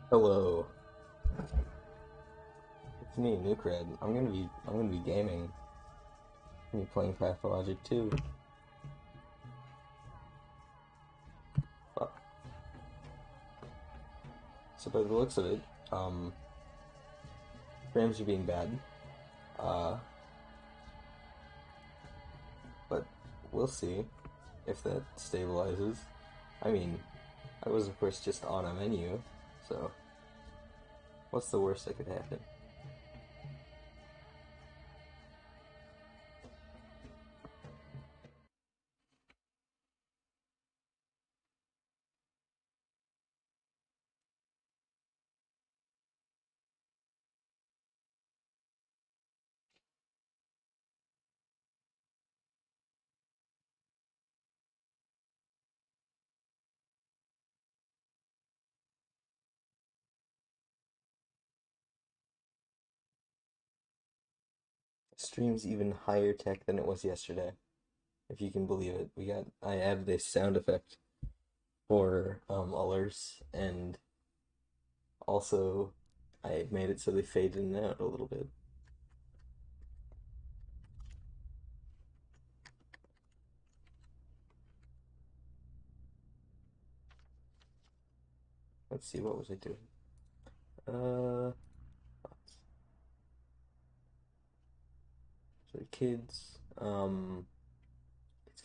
Hello, it's me, Nucred. I'm gonna be gaming. I'm gonna be playing Pathologic 2. Fuck. So by the looks of it, frames are being bad. Uh, but we'll see if that stabilizes. I mean, I was of course just on a menu, so what's the worst that could happen? Stream's even higher tech than it was yesterday, if you can believe it. I added a sound effect for alerts, and also I made it so they fade in and out a little bit. Let's see, what was I doing? Uh, so the kids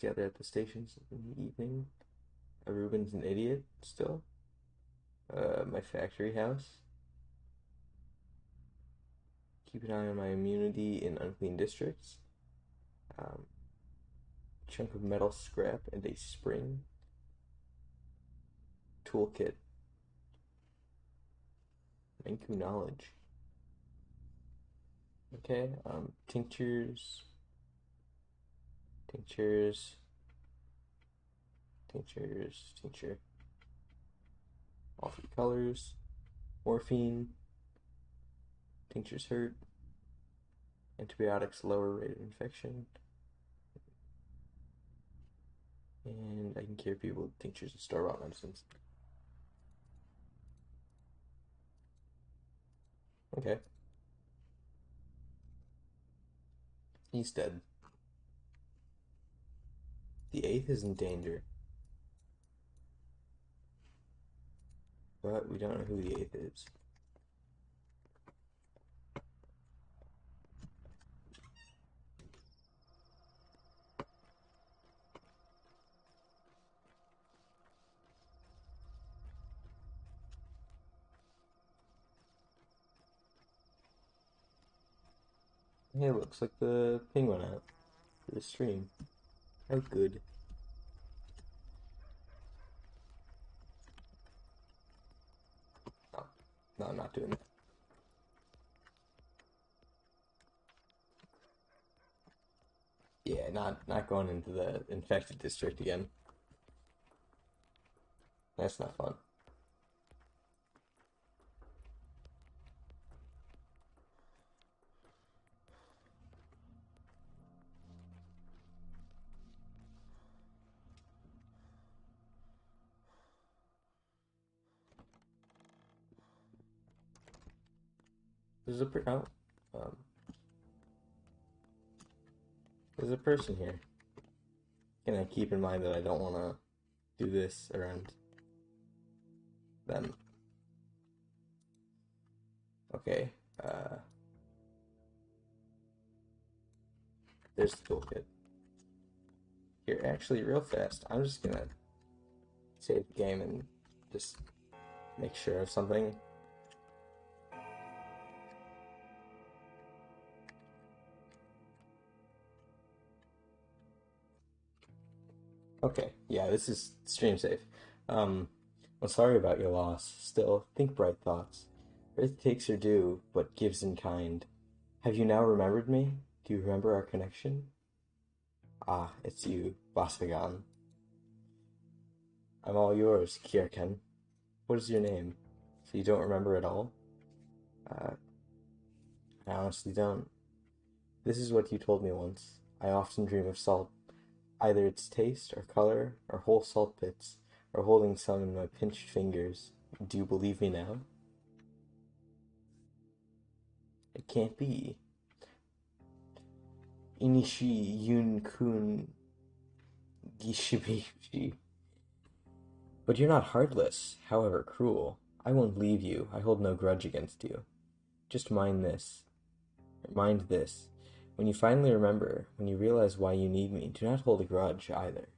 gather at the stations in the evening. Ruben's an idiot still. My factory house. Keep an eye on my immunity in unclean districts. Um, Chunk of metal scrap and a spring. Toolkit. Menku knowledge. Okay, tinctures, tincture. All three colors. Morphine. Tinctures hurt. Antibiotics lower rate of infection. And I can cure people with tinctures and store-bought medicines. Okay. He's dead. The eighth is in danger. But we don't know who the eighth is. Hey, looks like the ping went out for the stream. How good. No, no, I'm not doing that. Yeah, not going into the infected district again. That's not fun. There's a per oh, um, there's a person here. Can I keep in mind that I don't want to do this around them? Okay. There's the toolkit. Here, actually, real fast. I'm just gonna save the game and just make sure of something. Okay, yeah, this is stream safe. Well, sorry about your loss. Still, think bright thoughts. Earth takes her due, but gives in kind. Have you now remembered me? Do you remember our connection? Ah, it's you, Basagan. I'm all yours, Kierken. What is your name? So you don't remember at all? Uh, I honestly don't. This is what you told me once. I often dream of salt, either its taste or color, or whole salt pits, or holding some in my pinched fingers. Do you believe me now? It can't be. Inishi Yun Kun Gishibishi. But you're not heartless, however cruel. I won't leave you. I hold no grudge against you. Just mind this. Mind this. When you finally remember, when you realize why you need me, do not hold a grudge either.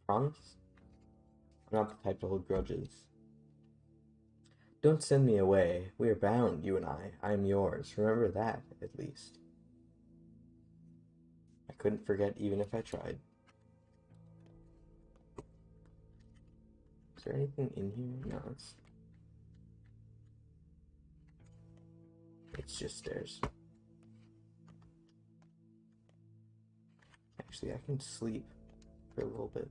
Promise? I'm not the type to hold grudges. Don't send me away. We are bound, you and I. I am yours. Remember that, at least. I couldn't forget even if I tried. Is there anything in here? No, it's just stairs. Actually, I can sleep for a little bit.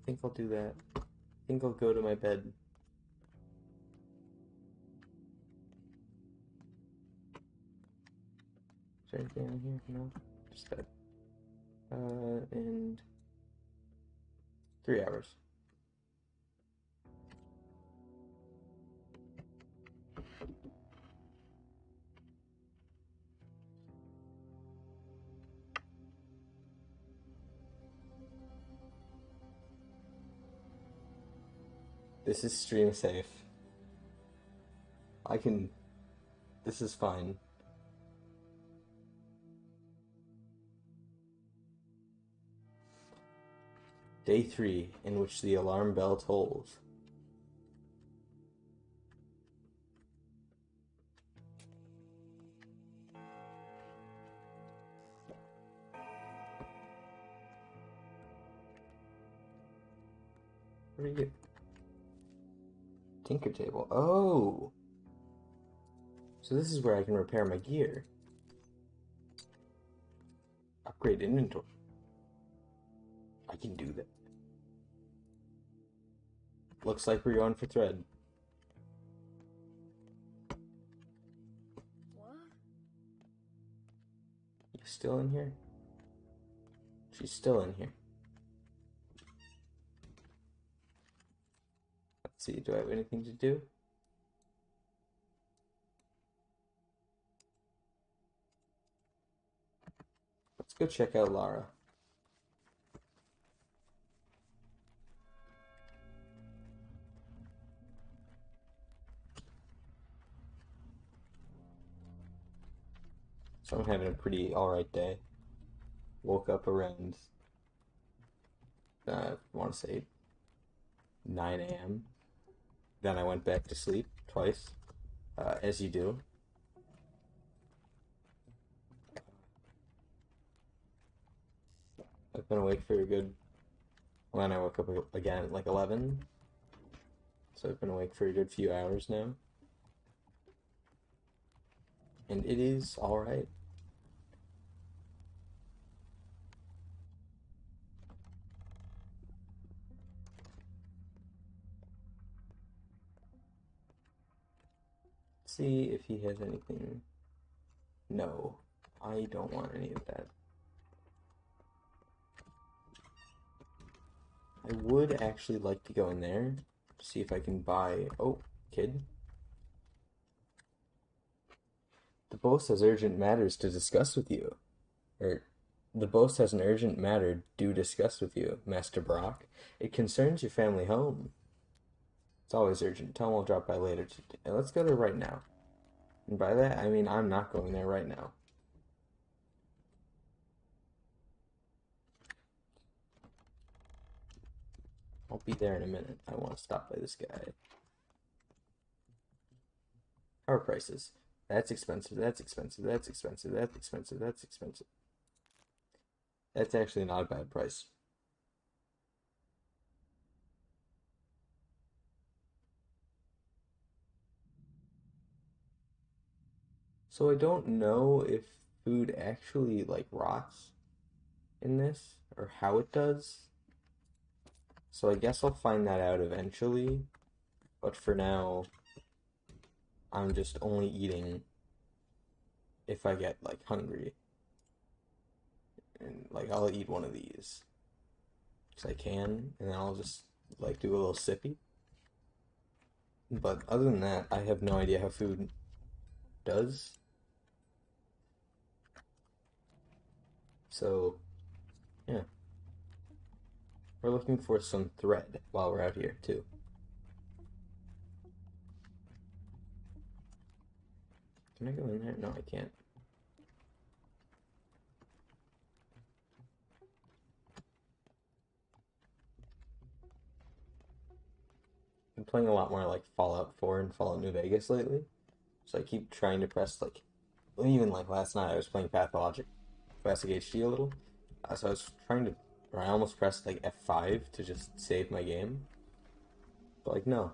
I think I'll do that. I think I'll go to my bed. Is there anything in here? No? Just bed. And 3 hours. This is stream safe. I can... This is fine. Day 3, in which the alarm bell tolls. What are you? Tinker table. Oh! So this is where I can repair my gear. Upgrade inventory. I can do that. Looks like we're going for thread. What? You still in here? She's still in here. Let's see, do I have anything to do? Let's go check out Lara. So I'm having a pretty alright day. Woke up around, I want to say 9 a.m. Then I went back to sleep twice, as you do. I've been awake for a good... Well, then I woke up again at like 11. So I've been awake for a good few hours now. And it is alright. See if he has anything. No, I don't want any of that. I would actually like to go in there, see if I can buy... Oh, kid. The boss has urgent matters to discuss with you. The boss has an urgent matter to discuss with you, Master Brock. It concerns your family home. It's always urgent. Tell him we'll drop by later today. Let's go there right now. And by that, I mean I'm not going there right now. I'll be there in a minute. I want to stop by this guy. Power prices. That's expensive, that's expensive, that's expensive, that's expensive, that's expensive. That's actually not a bad price. So I don't know if food actually like rots in this or how it does. So I guess I'll find that out eventually. But for now, I'm just only eating if I get like hungry. And like I'll eat one of these because I can, and then I'll just like do a little sippy. But other than that, I have no idea how food does. So, yeah. We're looking for some thread while we're out here, too. Can I go in there? No, I can't. I'm playing a lot more like Fallout 4 and Fallout New Vegas lately. So I keep trying to press like, even like last night I was playing Pathologic, Classic HD a little. So I was trying to, or I almost pressed like F5 to just save my game. But like, no,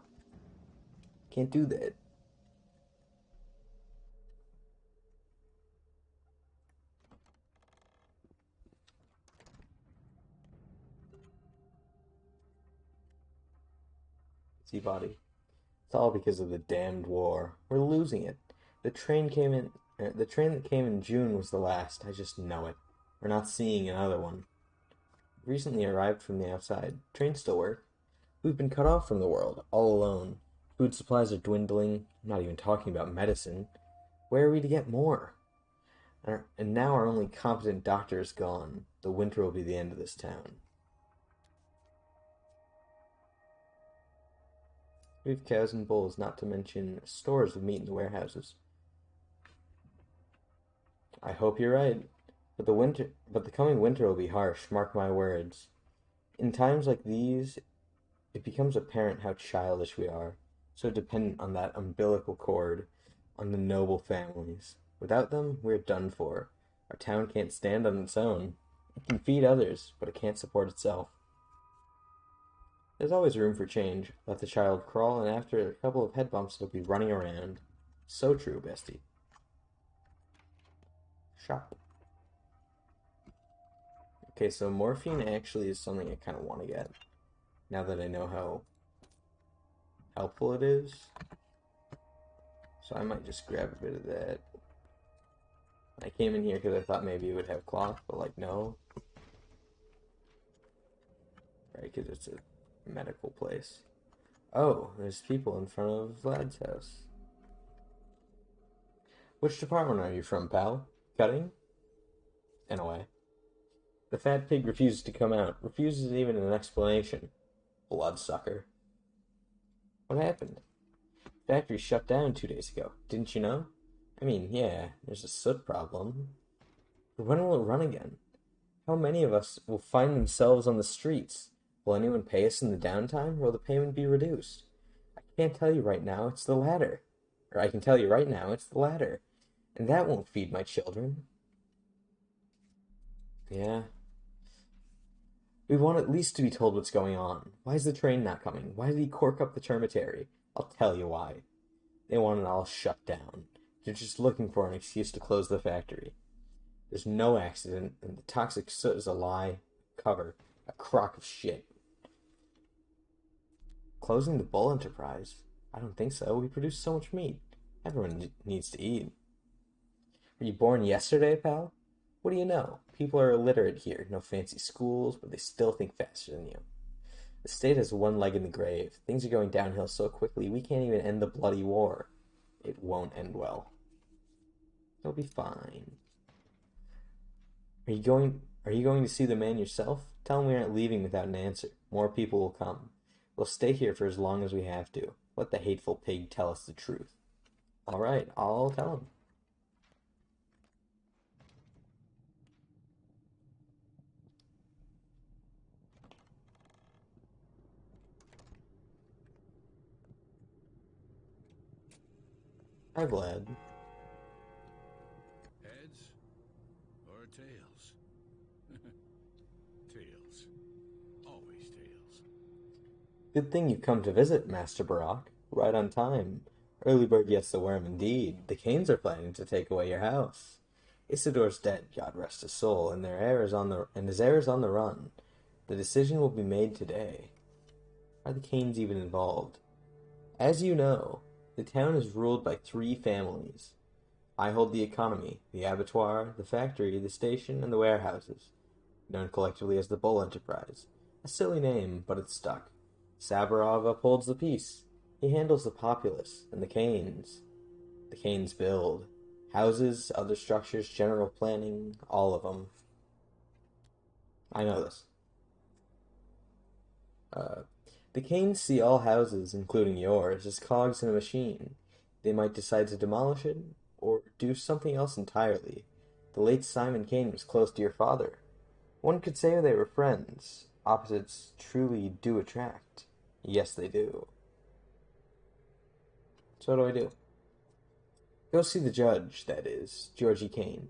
can't do that. See body. It's all because of the damned war. We're losing it. The train came in. The train that came in June was the last. I just know it. We're not seeing another one. Recently arrived from the outside. Trains still work. We've been cut off from the world, all alone. Food supplies are dwindling. I'm not even talking about medicine. Where are we to get more? And now our only competent doctor is gone. The winter will be the end of this town. We have cows and bulls, not to mention stores of meat in the warehouses. I hope you're right. But the coming winter will be harsh, mark my words. In times like these, it becomes apparent how childish we are, so dependent on that umbilical cord, on the noble families. Without them, we're done for. Our town can't stand on its own. It can feed others, but it can't support itself. There's always room for change. Let the child crawl, and after a couple of head bumps, it'll be running around. So true, bestie. Shop. Okay, so morphine actually is something I kind of want to get. Now that I know how helpful it is. So I might just grab a bit of that. I came in here because I thought maybe it would have cloth, but like, no. Right, because it's a medical place. Oh, there's people in front of Vlad's house. Which department are you from, pal? Cutting? In a way. The fat pig refuses to come out. Refuses even an explanation. Bloodsucker. What happened? Factory shut down 2 days ago. Didn't you know? I mean, yeah, there's a soot problem. But when will it run again? How many of us will find themselves on the streets? Will anyone pay us in the downtime, or will the payment be reduced? I can't tell you right now, it's the latter. Or I can tell you right now, it's the latter. And that won't feed my children. Yeah. We want at least to be told what's going on. Why is the train not coming? Why did he cork up the termitary? I'll tell you why. They want it all shut down. They're just looking for an excuse to close the factory. There's no accident, and the toxic soot is a lie, cover, a crock of shit. Closing the bull enterprise? I don't think so. We produce so much meat. Everyone needs to eat. Were you born yesterday, pal? What do you know? People are illiterate here. No fancy schools, but they still think faster than you. The state has one leg in the grave. Things are going downhill so quickly we can't even end the bloody war. It won't end well. It'll be fine. Are you going to see the man yourself? Tell him we aren't leaving without an answer. More people will come. We'll stay here for as long as we have to. Let the hateful pig tell us the truth. All right, I'll tell him. Hi, Vlad. Heads or tails? Tails. Always tails. Good thing you've come to visit, Master Barak. Right on time. Early bird gets the worm indeed. The Canes are planning to take away your house. Isidore's dead, God rest his soul, and his heir is on the run. The decision will be made today. Are the Canes even involved? As you know, the town is ruled by 3 families. I hold the economy, the abattoir, the factory, the station, and the warehouses, known collectively as the Bull Enterprise. A silly name, but it's stuck. Sabarov upholds the peace. He handles the populace and the Canes. The Canes build houses, other structures, general planning, all of them. I know this. Uh, the Canes see all houses, including yours, as cogs in a machine. They might decide to demolish it or do something else entirely. The late Simon Kane was close to your father. One could say they were friends. Opposites truly do attract. Yes, they do. So what do I do? Go see the judge, that is, Georgie Kane.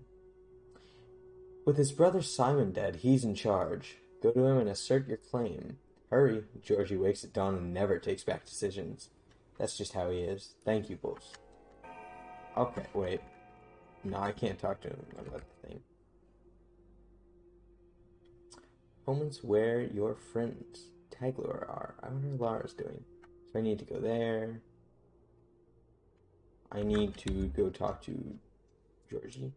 With his brother Simon dead, he's in charge. Go to him and assert your claim. Hurry. Georgie wakes at dawn and never takes back decisions. That's just how he is. Thank you, boss. Okay, wait. No, I can't talk to him about the thing. Moments where your friends, Taglor, are. I wonder what Lara's doing. So I need to go there. I need to go talk to Georgie.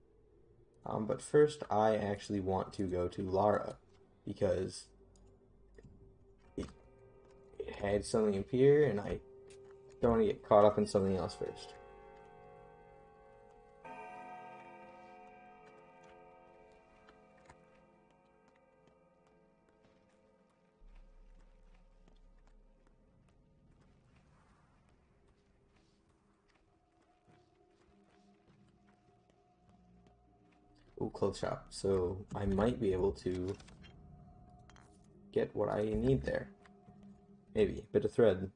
But first, I actually want to go to Lara because it had something appear, and I don't want to get caught up in something else first. Ooh, clothes shop. So I might be able to get what I need there. Maybe. Bit of thread.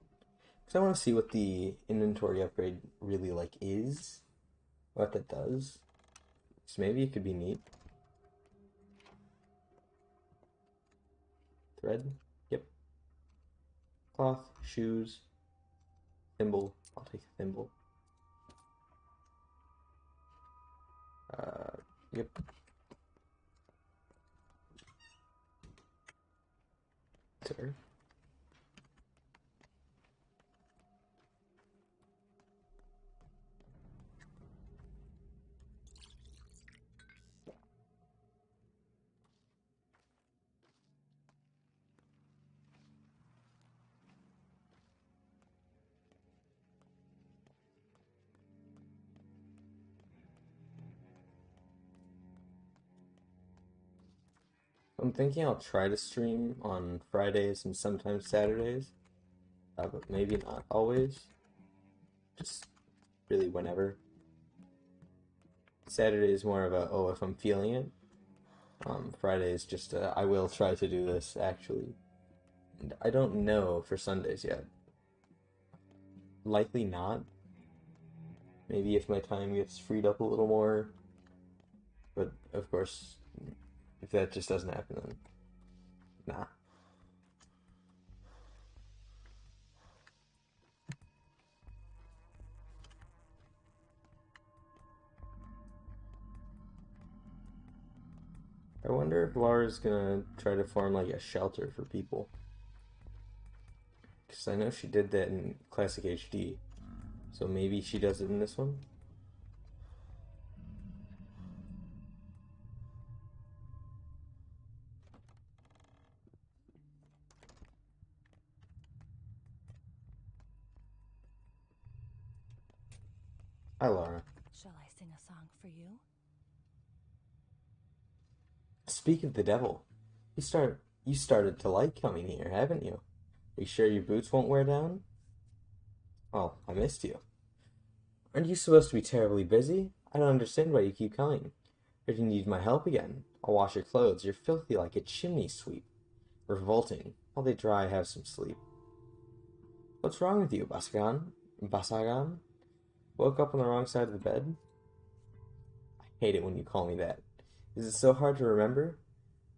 Because I want to see what the inventory upgrade really, like, is. What that does. So maybe it could be neat. Thread. Yep. Cloth. Shoes. Thimble. I'll take the thimble. Yep. Sir. I'm thinking I'll try to stream on Fridays and sometimes Saturdays, but maybe not always. Just really whenever. Saturday is more of a, oh, if I'm feeling it. Friday is just a, I will try to do this, actually. And I don't know for Sundays yet. Likely not. Maybe if my time gets freed up a little more. But, of course, if that just doesn't happen, then nah. I wonder if Laura's gonna try to form like a shelter for people. Because I know she did that in Classic HD. So maybe she does it in this one? Hi, Laura. Shall I sing a song for you? Speak of the devil. You started to like coming here, haven't you? Are you sure your boots won't wear down? Oh, I missed you. Aren't you supposed to be terribly busy? I don't understand why you keep coming. Or do you need my help again? I'll wash your clothes. You're filthy like a chimney sweep. Revolting. While they dry, have some sleep. What's wrong with you, Basagan? Basagan? Woke up on the wrong side of the bed? I hate it when you call me that. Is it so hard to remember?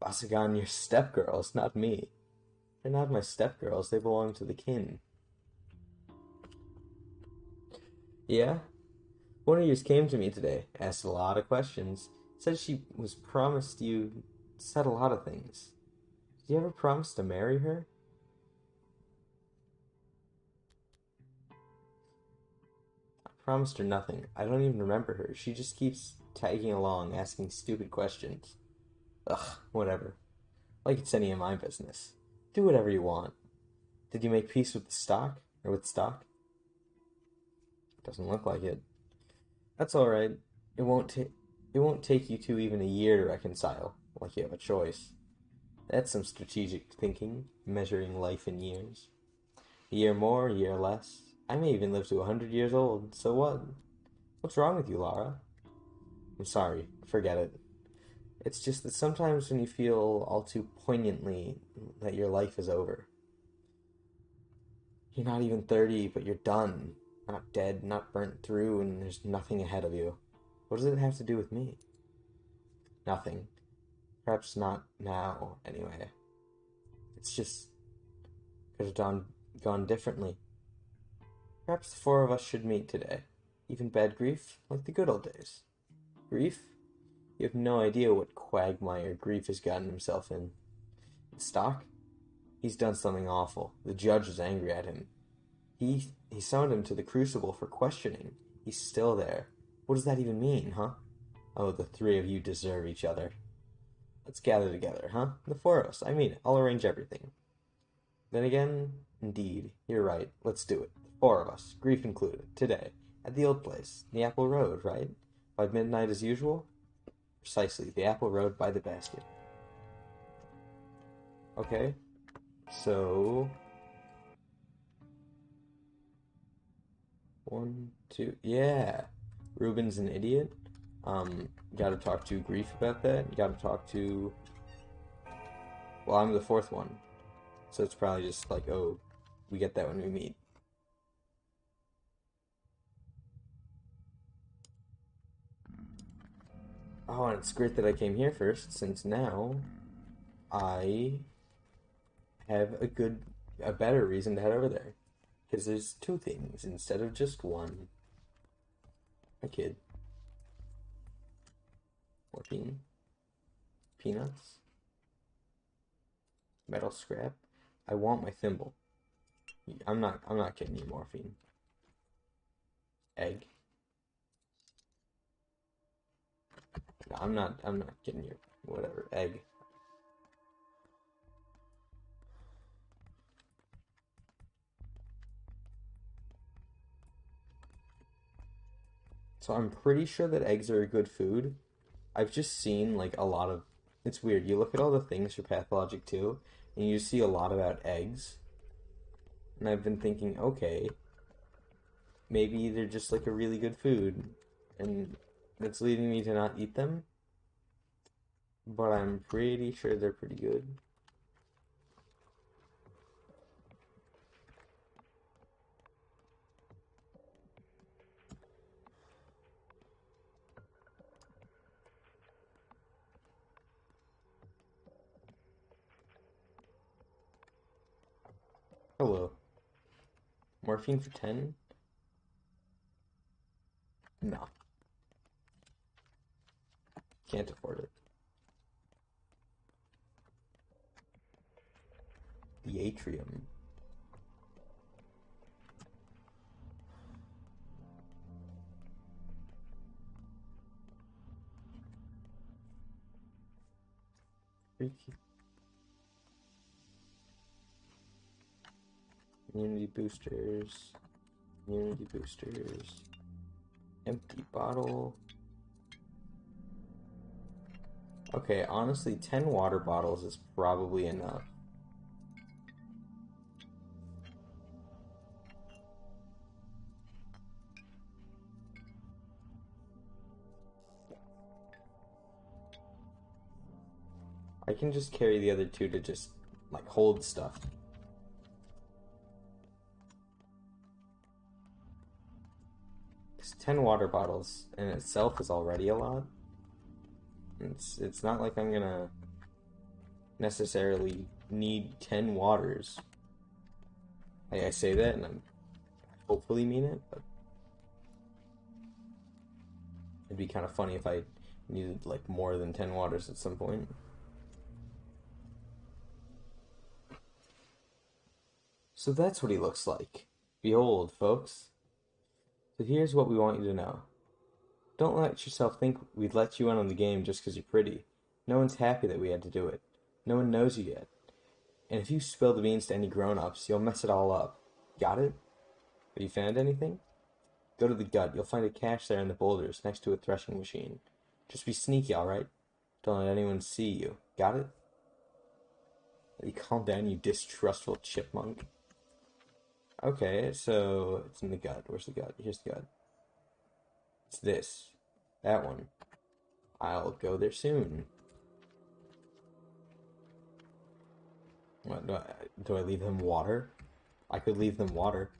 Basagan, you're step-girls, not me. They're not my step-girls, they belong to the kin. Yeah? One of yours came to me today, asked a lot of questions, said she was promised you, said a lot of things. Did you ever promise to marry her? I promised her nothing. I don't even remember her. She just keeps tagging along, asking stupid questions. Ugh, whatever. Like it's any of my business. Do whatever you want. Did you make peace with the stock? Or with stock? Doesn't look like it. That's all right. It won't take you two even a year to reconcile, like you have a choice. That's some strategic thinking, measuring life in years. A year more, a year less. I may even live to 100 years old, so what? What's wrong with you, Lara? I'm sorry, forget it. It's just that sometimes when you feel all too poignantly that your life is over, you're not even 30, but you're done. Not dead, not burnt through, and there's nothing ahead of you. What does it have to do with me? Nothing. Perhaps not now, anyway. It's just could have gone differently. Perhaps the four of us should meet today. Even bad grief, like the good old days. Grief? You have no idea what quagmire Grief has gotten himself in. Stock? He's done something awful. The judge is angry at him. He summoned him to the crucible for questioning. He's still there. What does that even mean, huh? Oh, the three of you deserve each other. Let's gather together, huh? The four of us. I mean it. I'll arrange everything. Then again, indeed, you're right. Let's do it. The four of us, Grief included, today, at the old place, the Apple Road, right? By midnight as usual? Precisely, the Apple Road by the basket. Okay, so one, two, yeah. Ruben's an idiot. Gotta talk to Grief about that. Gotta talk to. Well, I'm the fourth one, so it's probably just like, oh, we get that when we meet. Oh, and it's great that I came here first, since now I have a better reason to head over there. Because there's two things instead of just one. A kid. Morphine. Peanuts. Metal scrap. I want my thimble. I'm not getting you morphine. Egg. No, I'm not getting you whatever. Egg. So I'm pretty sure that eggs are a good food. I've just seen like a lot of it's weird. You look at all the things for Pathologic 2 and you see a lot about eggs. And I've been thinking, okay, maybe they're just like a really good food and that's leading me to not eat them, but I'm pretty sure they're pretty good. Hello. Morphine for 10? No. Can't afford it. The atrium. Freaky. Immunity boosters. Immunity boosters. Empty bottle. Okay, honestly, 10 water bottles is probably enough. I can just carry the other two to just, like, hold stuff. 'Cause 10 water bottles in itself is already a lot. It's not like I'm gonna necessarily need 10 waters. I say that and I hopefully mean it, but it'd be kind of funny if I needed like more than 10 waters at some point. So that's what he looks like. Behold, folks. So here's what we want you to know. Don't let yourself think we'd let you in on the game just because you're pretty. No one's happy that we had to do it. No one knows you yet. And if you spill the beans to any grown-ups, you'll mess it all up. Got it? Have you found anything? Go to the gut. You'll find a cache there in the boulders, next to a threshing machine. Just be sneaky, alright? Don't let anyone see you. Got it? You calm down, you distrustful chipmunk. Okay, so it's in the gut. Where's the gut? Here's the gut. It's this. That one. I'll go there soon. What, do I leave them water? I could leave them water.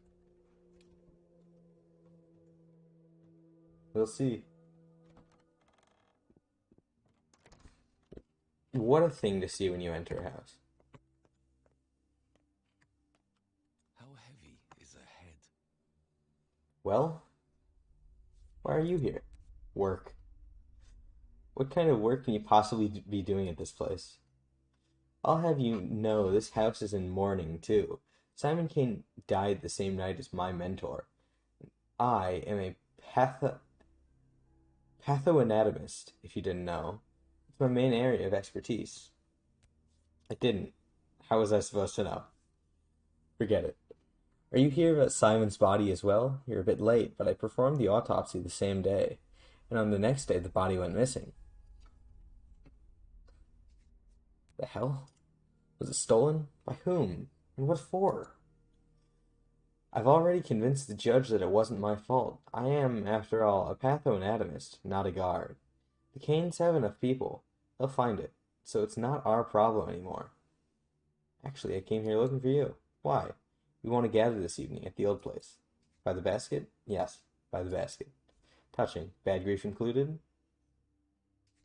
We'll see. What a thing to see when you enter a house. How heavy is a head? Well, why are you here? Work. What kind of work can you possibly be doing at this place? I'll have you know this house is in mourning, too. Simon Kane died the same night as my mentor. I am a pathoanatomist, if you didn't know. It's my main area of expertise. I didn't. How was I supposed to know? Forget it. Are you here about Simon's body as well? You're a bit late, but I performed the autopsy the same day, and on the next day the body went missing. The hell? Was it stolen? By whom? And what for? I've already convinced the judge that it wasn't my fault. I am, after all, a pathoanatomist, not a guard. The Canes have enough people. They'll find it. So it's not our problem anymore. Actually, I came here looking for you. Why? We want to gather this evening at the old place. By the basket? Yes, by the basket. Touching. Bad grief included?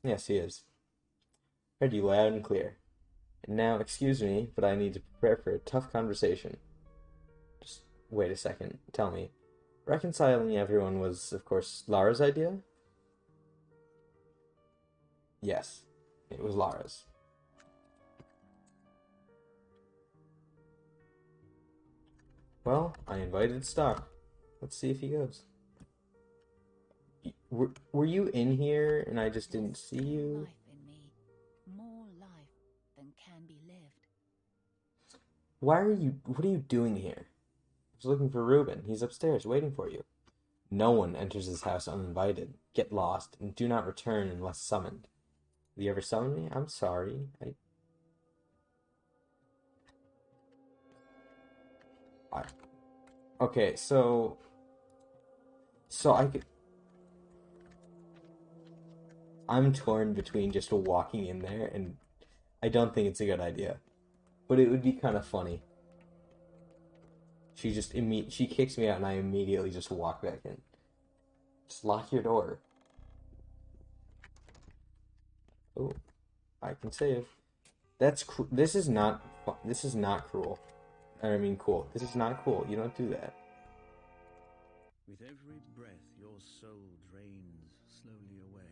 Yes, he is. Heard you loud and clear. And now, excuse me, but I need to prepare for a tough conversation. Just wait a second. Tell me. Reconciling everyone was, of course, Lara's idea? Yes, it was Lara's. Well, I invited Star. Let's see if he goes. Were you in here and I just didn't see you? Life in me. More life than can be lived. What are you doing here? I was looking for Reuben. He's upstairs waiting for you. No one enters this house uninvited. Get lost and do not return unless summoned. Have you ever summoned me? I'm sorry. I okay, so I could I'm torn between just walking in there and I don't think it's a good idea. But it would be kind of funny. She kicks me out and I immediately just walk back in. Just lock your door. Oh, I can save. This is not cruel. I mean cool. This is not cool. You don't do that. With every breath, your soul drains slowly away.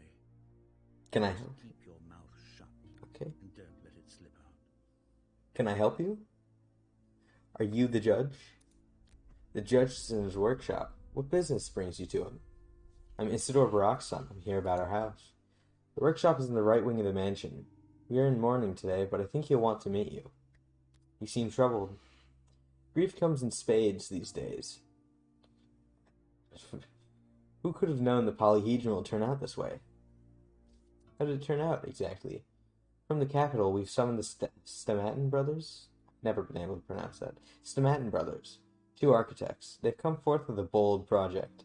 Can I So help? keep your mouth shut Okay. and don't let it slip out. Can I help you? Are you the judge? The judge is in his workshop. What business brings you to him? I'm Isidore Barak's son. I'm here about our house. The workshop is in the right wing of the mansion. We are in mourning today, but I think he'll want to meet you. You seem troubled. Grief comes in spades these days. Who could have known the polyhedron will turn out this way? How did it turn out, exactly? From the capital, we've summoned the Stamatin brothers? Never been able to pronounce that. Stamatin brothers. 2 architects. They've come forth with a bold project.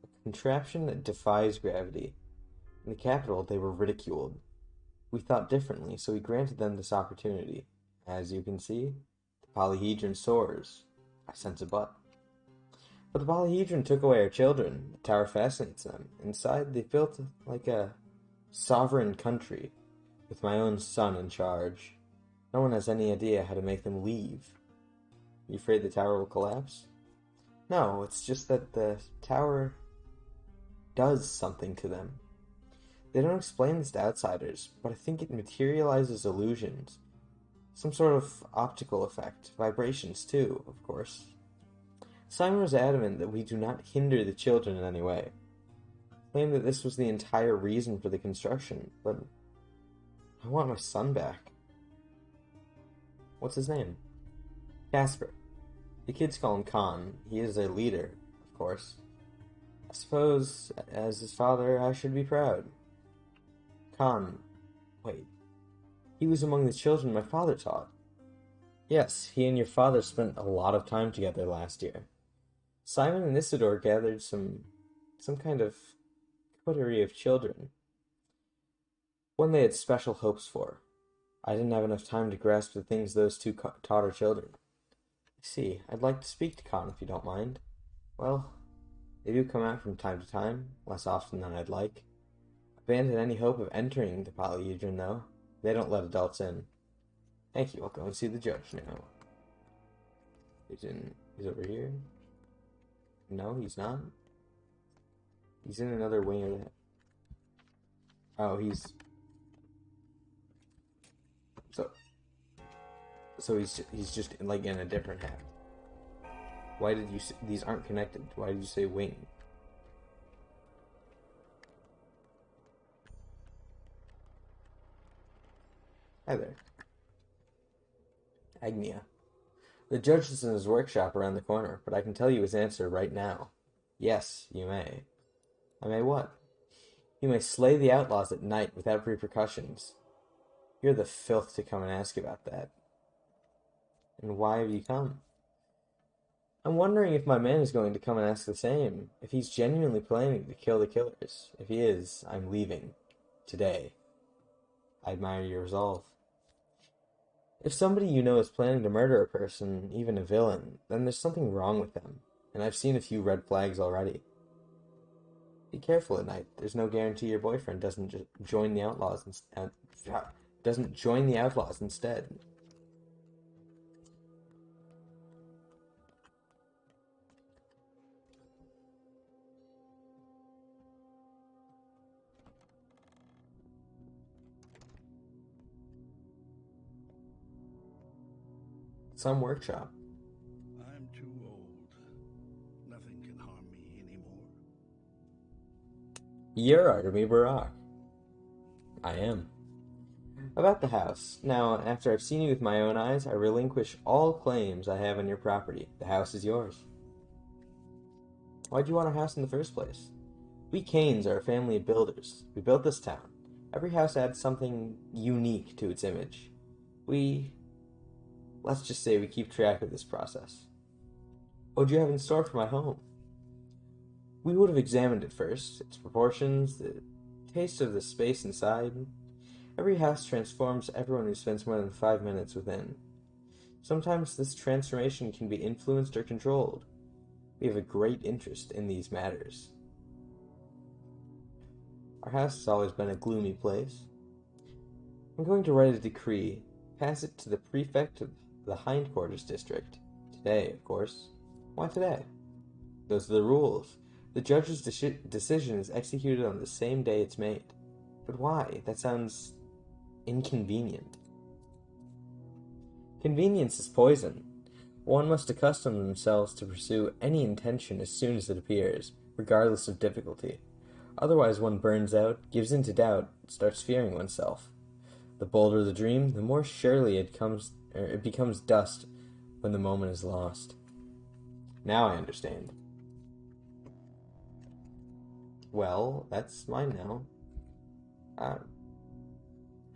A contraption that defies gravity. In the capital, they were ridiculed. We thought differently, so we granted them this opportunity. As you can see, the polyhedron soars. I sense a but. But the polyhedron took away our children. The tower fascinates them. Inside, they built like a sovereign country, with my own son in charge. No one has any idea how to make them leave. You afraid the tower will collapse? No, it's just that the tower does something to them. They don't explain this to outsiders, but I think it materializes illusions. Some sort of optical effect. Vibrations, too, of course. Simon was adamant that we do not hinder the children in any way. Claimed that this was the entire reason for the construction, but I want my son back. What's his name? Casper. The kids call him Khan. He is a leader, of course. I suppose, as his father, I should be proud. Khan, wait, he was among the children my father taught. Yes, he and your father spent a lot of time together last year. Simon and Isidore gathered some kind of coterie of children, one they had special hopes for. I didn't have enough time to grasp the things those two taught our children. I see, I'd like to speak to Khan if you don't mind. Well, they do come out from time to time, less often than I'd like. Abandon any hope of entering the Polyhedron, though. They don't let adults in. Thank you, I'll go and see the judge now. He's over here? No, he's not. He's in another wing of that. Oh, so he's just like in a different half. Why did you say these aren't connected? Why did you say wing? Hi there. Agnia. The judge is in his workshop around the corner, but I can tell you his answer right now. Yes, you may. I may what? You may slay the outlaws at night without repercussions. You're the filth to come and ask about that. And why have you come? I'm wondering if my man is going to come and ask the same. If he's genuinely planning to kill the killers. If he is, I'm leaving. Today. I admire your resolve. If somebody you know is planning to murder a person, even a villain, then there's something wrong with them. And I've seen a few red flags already. Be careful at night. There's no guarantee your boyfriend doesn't join the outlaws instead. Some workshop. I'm too old. Nothing can harm me anymore. You're Artemy Barak. I am. About the house. Now, after I've seen you with my own eyes, I relinquish all claims I have on your property. The house is yours. Why'd you want our house in the first place? We Kanes are a family of builders. We built this town. Every house adds something unique to its image. Let's just say we keep track of this process. What'd you have in store for my home? We would have examined it first, its proportions, the taste of the space inside. Every house transforms everyone who spends more than 5 minutes within. Sometimes this transformation can be influenced or controlled. We have a great interest in these matters. Our house has always been a gloomy place. I'm going to write a decree, pass it to the prefect of the hindquarters district. Today, of course. Why today? Those are the rules. The judge's decision is executed on the same day it's made. But why? That sounds inconvenient. Convenience is poison. One must accustom themselves to pursue any intention as soon as it appears, regardless of difficulty. Otherwise one burns out, gives in to doubt, starts fearing oneself. The bolder the dream, the more surely it becomes dust when the moment is lost. Now I understand. Well, that's mine now.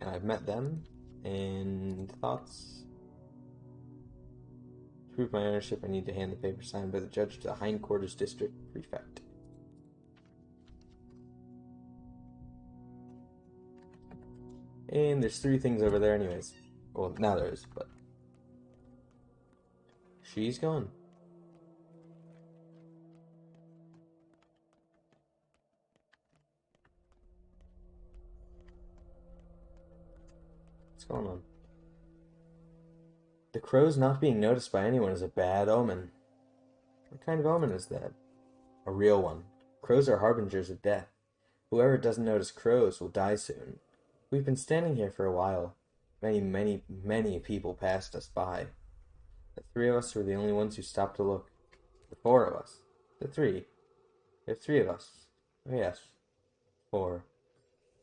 And I've met them, and thoughts? To prove my ownership, I need to hand the paper signed by the judge to the hindquarters district prefect. And there's 3 things over there anyways. Well, now there is, but... She's gone. What's going on? The crows not being noticed by anyone is a bad omen. What kind of omen is that? A real one. Crows are harbingers of death. Whoever doesn't notice crows will die soon. We've been standing here for a while. Many people passed us by. The 3 of us were the only ones who stopped to look. The 4 of us. The 3. There are 3 of us. Oh yes. 4.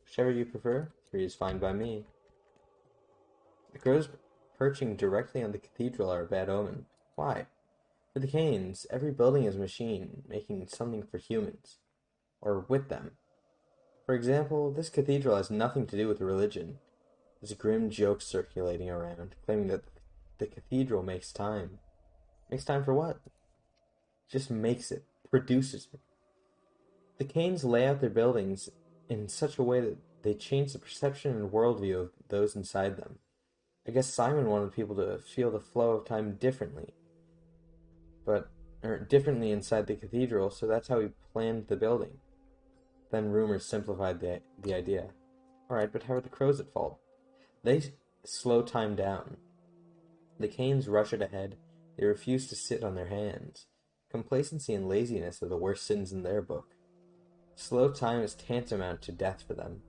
Whichever you prefer. 3 is fine by me. The crows perching directly on the cathedral are a bad omen. Why? For the Kanes, every building is a machine, making something for humans. or with them. For example, this cathedral has nothing to do with religion. There's grim jokes circulating around, claiming that the cathedral makes time. Makes time for what? Just makes it, produces it. The Canes lay out their buildings in such a way that they change the perception and worldview of those inside them. I guess Simon wanted people to feel the flow of time differently, or differently inside the cathedral, so that's how he planned the building. Then rumors simplified the idea. Alright, but how are the crows at fault? They slow time down. The Canes rush it ahead. They refuse to sit on their hands. Complacency and laziness are the worst sins in their book. Slow time is tantamount to death for them.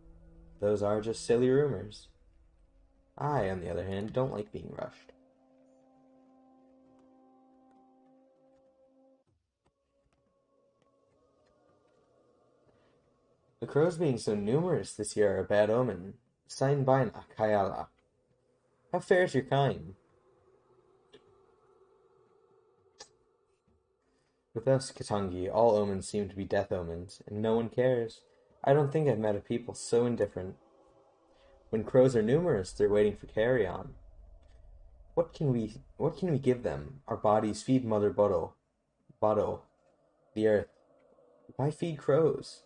Those are just silly rumors. I, on the other hand, don't like being rushed. The crows being so numerous this year are a bad omen. Sign by an Akayala. How fair is your kind? With us, Katangi, all omens seem to be death omens, and no one cares. I don't think I've met a people so indifferent. When crows are numerous, they're waiting for carry-on. What can we give them? Our bodies feed Mother Bottle, the earth. Why feed crows?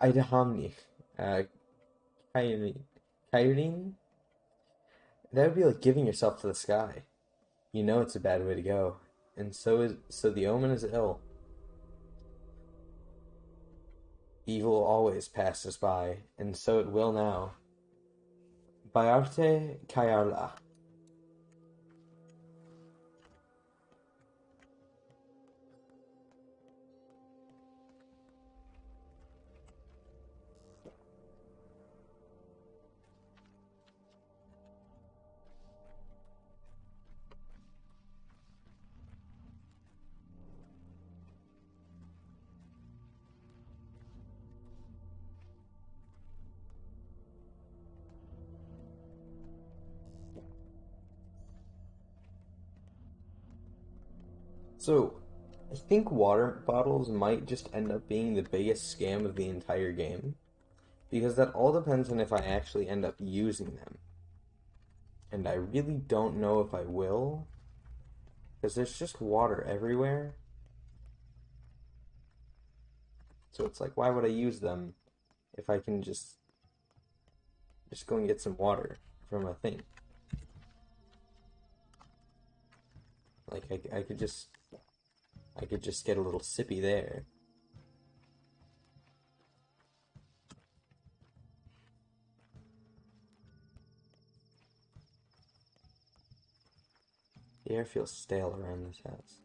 Idahamni, Kyrene? That would be like giving yourself to the sky. You know it's a bad way to go. And so the omen is ill. Evil always passes by, and so it will now. Bayarte Kayarla. So, I think water bottles might just end up being the biggest scam of the entire game, because that all depends on if I actually end up using them. And I really don't know if I will, because there's just water everywhere. So it's like, why would I use them if I can just go and get some water from a thing? Like I could just get a little sippy there. The air feels stale around this house.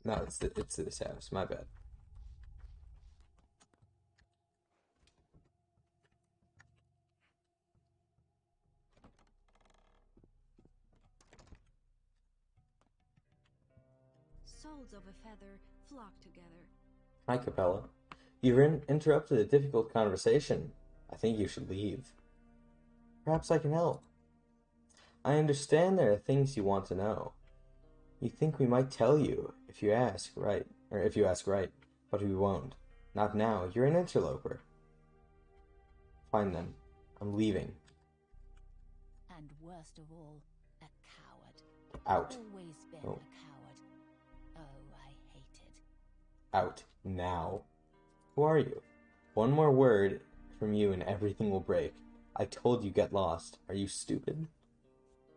No, it's this house. My bad. Souls of a feather flock together. Hi, Capella. You've interrupted a difficult conversation. I think you should leave. Perhaps I can help. I understand there are things you want to know. You think we might tell you if you ask, right? Or if you ask right, but we won't. Not now. You're an interloper. Fine then. I'm leaving. And worst of all, a coward. Out. Always been Oh. a coward. Oh, I hate it. Out. Now. Who are you? One more word from you and everything will break. I told you get lost. Are you stupid?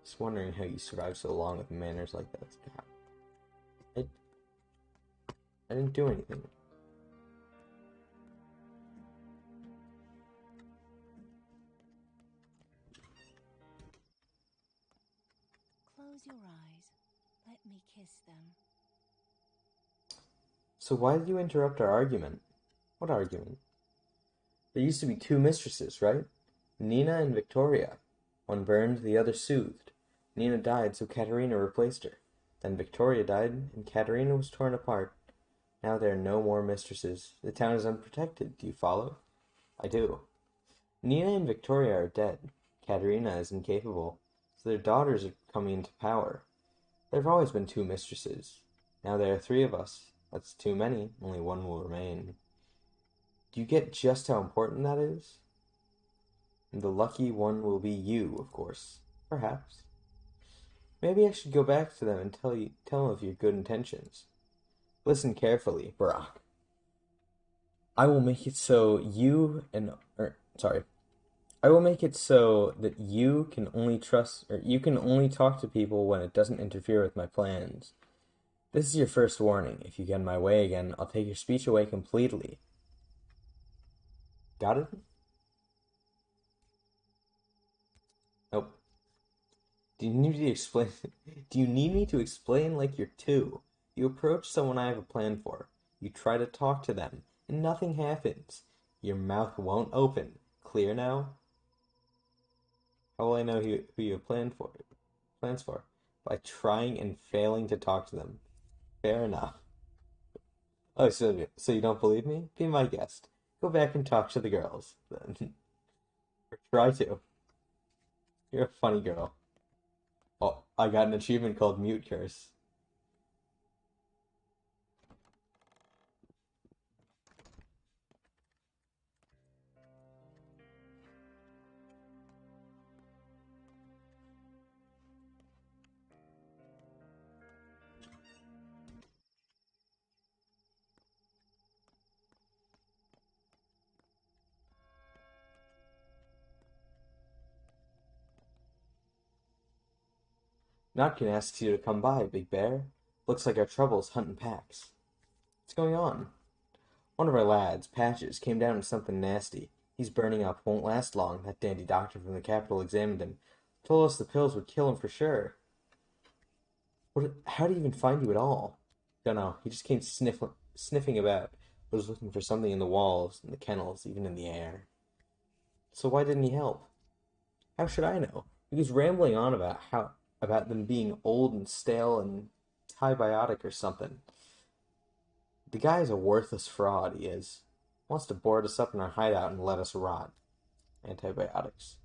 Just wondering how you survived so long with manners like that. I didn't do anything. Close your eyes. Let me kiss them. So why did you interrupt our argument? What argument? There used to be two mistresses, right? Nina and Victoria. One burned, the other soothed. Nina died, so Katerina replaced her. Then Victoria died, and Katerina was torn apart. Now there are no more mistresses. The town is unprotected. Do you follow? I do. Nina and Victoria are dead. Katerina is incapable, so their daughters are coming into power. There have always been two mistresses. Now there are three of us. That's too many. Only one will remain. Do you get just how important that is? And the lucky one will be you, of course. Perhaps. Maybe I should go back to them and tell them of your good intentions. Listen carefully, Barack. I will make it so you and sorry. I will make it so that you can only trust or you can only talk to people when it doesn't interfere with my plans. This is your first warning. If you get in my way again, I'll take your speech away completely. Got it? Nope. Do you need me to explain? Do you need me to explain like you're two? You approach someone I have a plan for. You try to talk to them, and nothing happens. Your mouth won't open. Clear now? How will I know who you have plans for? By trying and failing to talk to them. Fair enough. Oh, so you don't believe me? Be my guest. Go back and talk to the girls, then. Or try to. You're a funny girl. Oh, I got an achievement called Mute Curse. Notkin asks you to come by, Big Bear. Looks like our trouble's hunting packs. What's going on? One of our lads, Patches, came down with something nasty. He's burning up, won't last long. That dandy doctor from the capital examined him. Told us the pills would kill him for sure. How did he even find you at all? Don't know. He just came sniffing about. Was looking for something in the walls, in the kennels, even in the air. So why didn't he help? How should I know? He was rambling on about them being old and stale and antibiotic or something. The guy is a worthless fraud, he is. Wants to board us up in our hideout and let us rot. Antibiotics.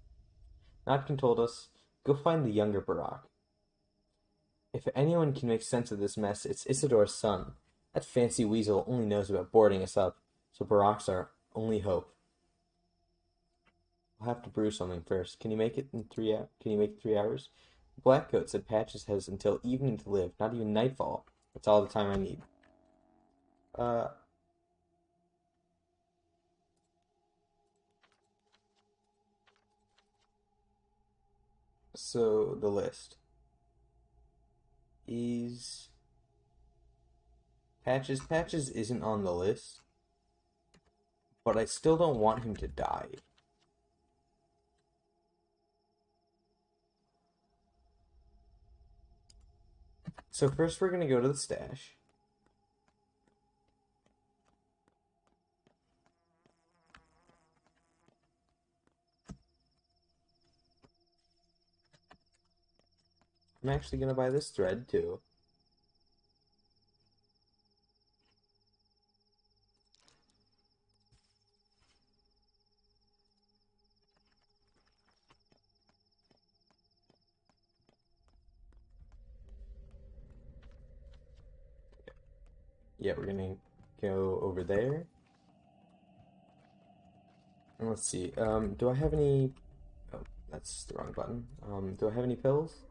Notkin told us, go find the younger Barack. If anyone can make sense of this mess, it's Isidore's son. That fancy weasel only knows about boarding us up, so Barack's our only hope. I'll have to brew something first. Can you make it in 3 hours? Blackcoat said Patches has until evening to live, not even nightfall. That's all the time I need. So the list is Patches. Patches isn't on the list, but I still don't want him to die. So first we're gonna go to the stash. I'm actually gonna buy this thread too. Yeah, we're gonna go over there. And let's see. Do I have any? Oh, that's the wrong button. Do I have any pills?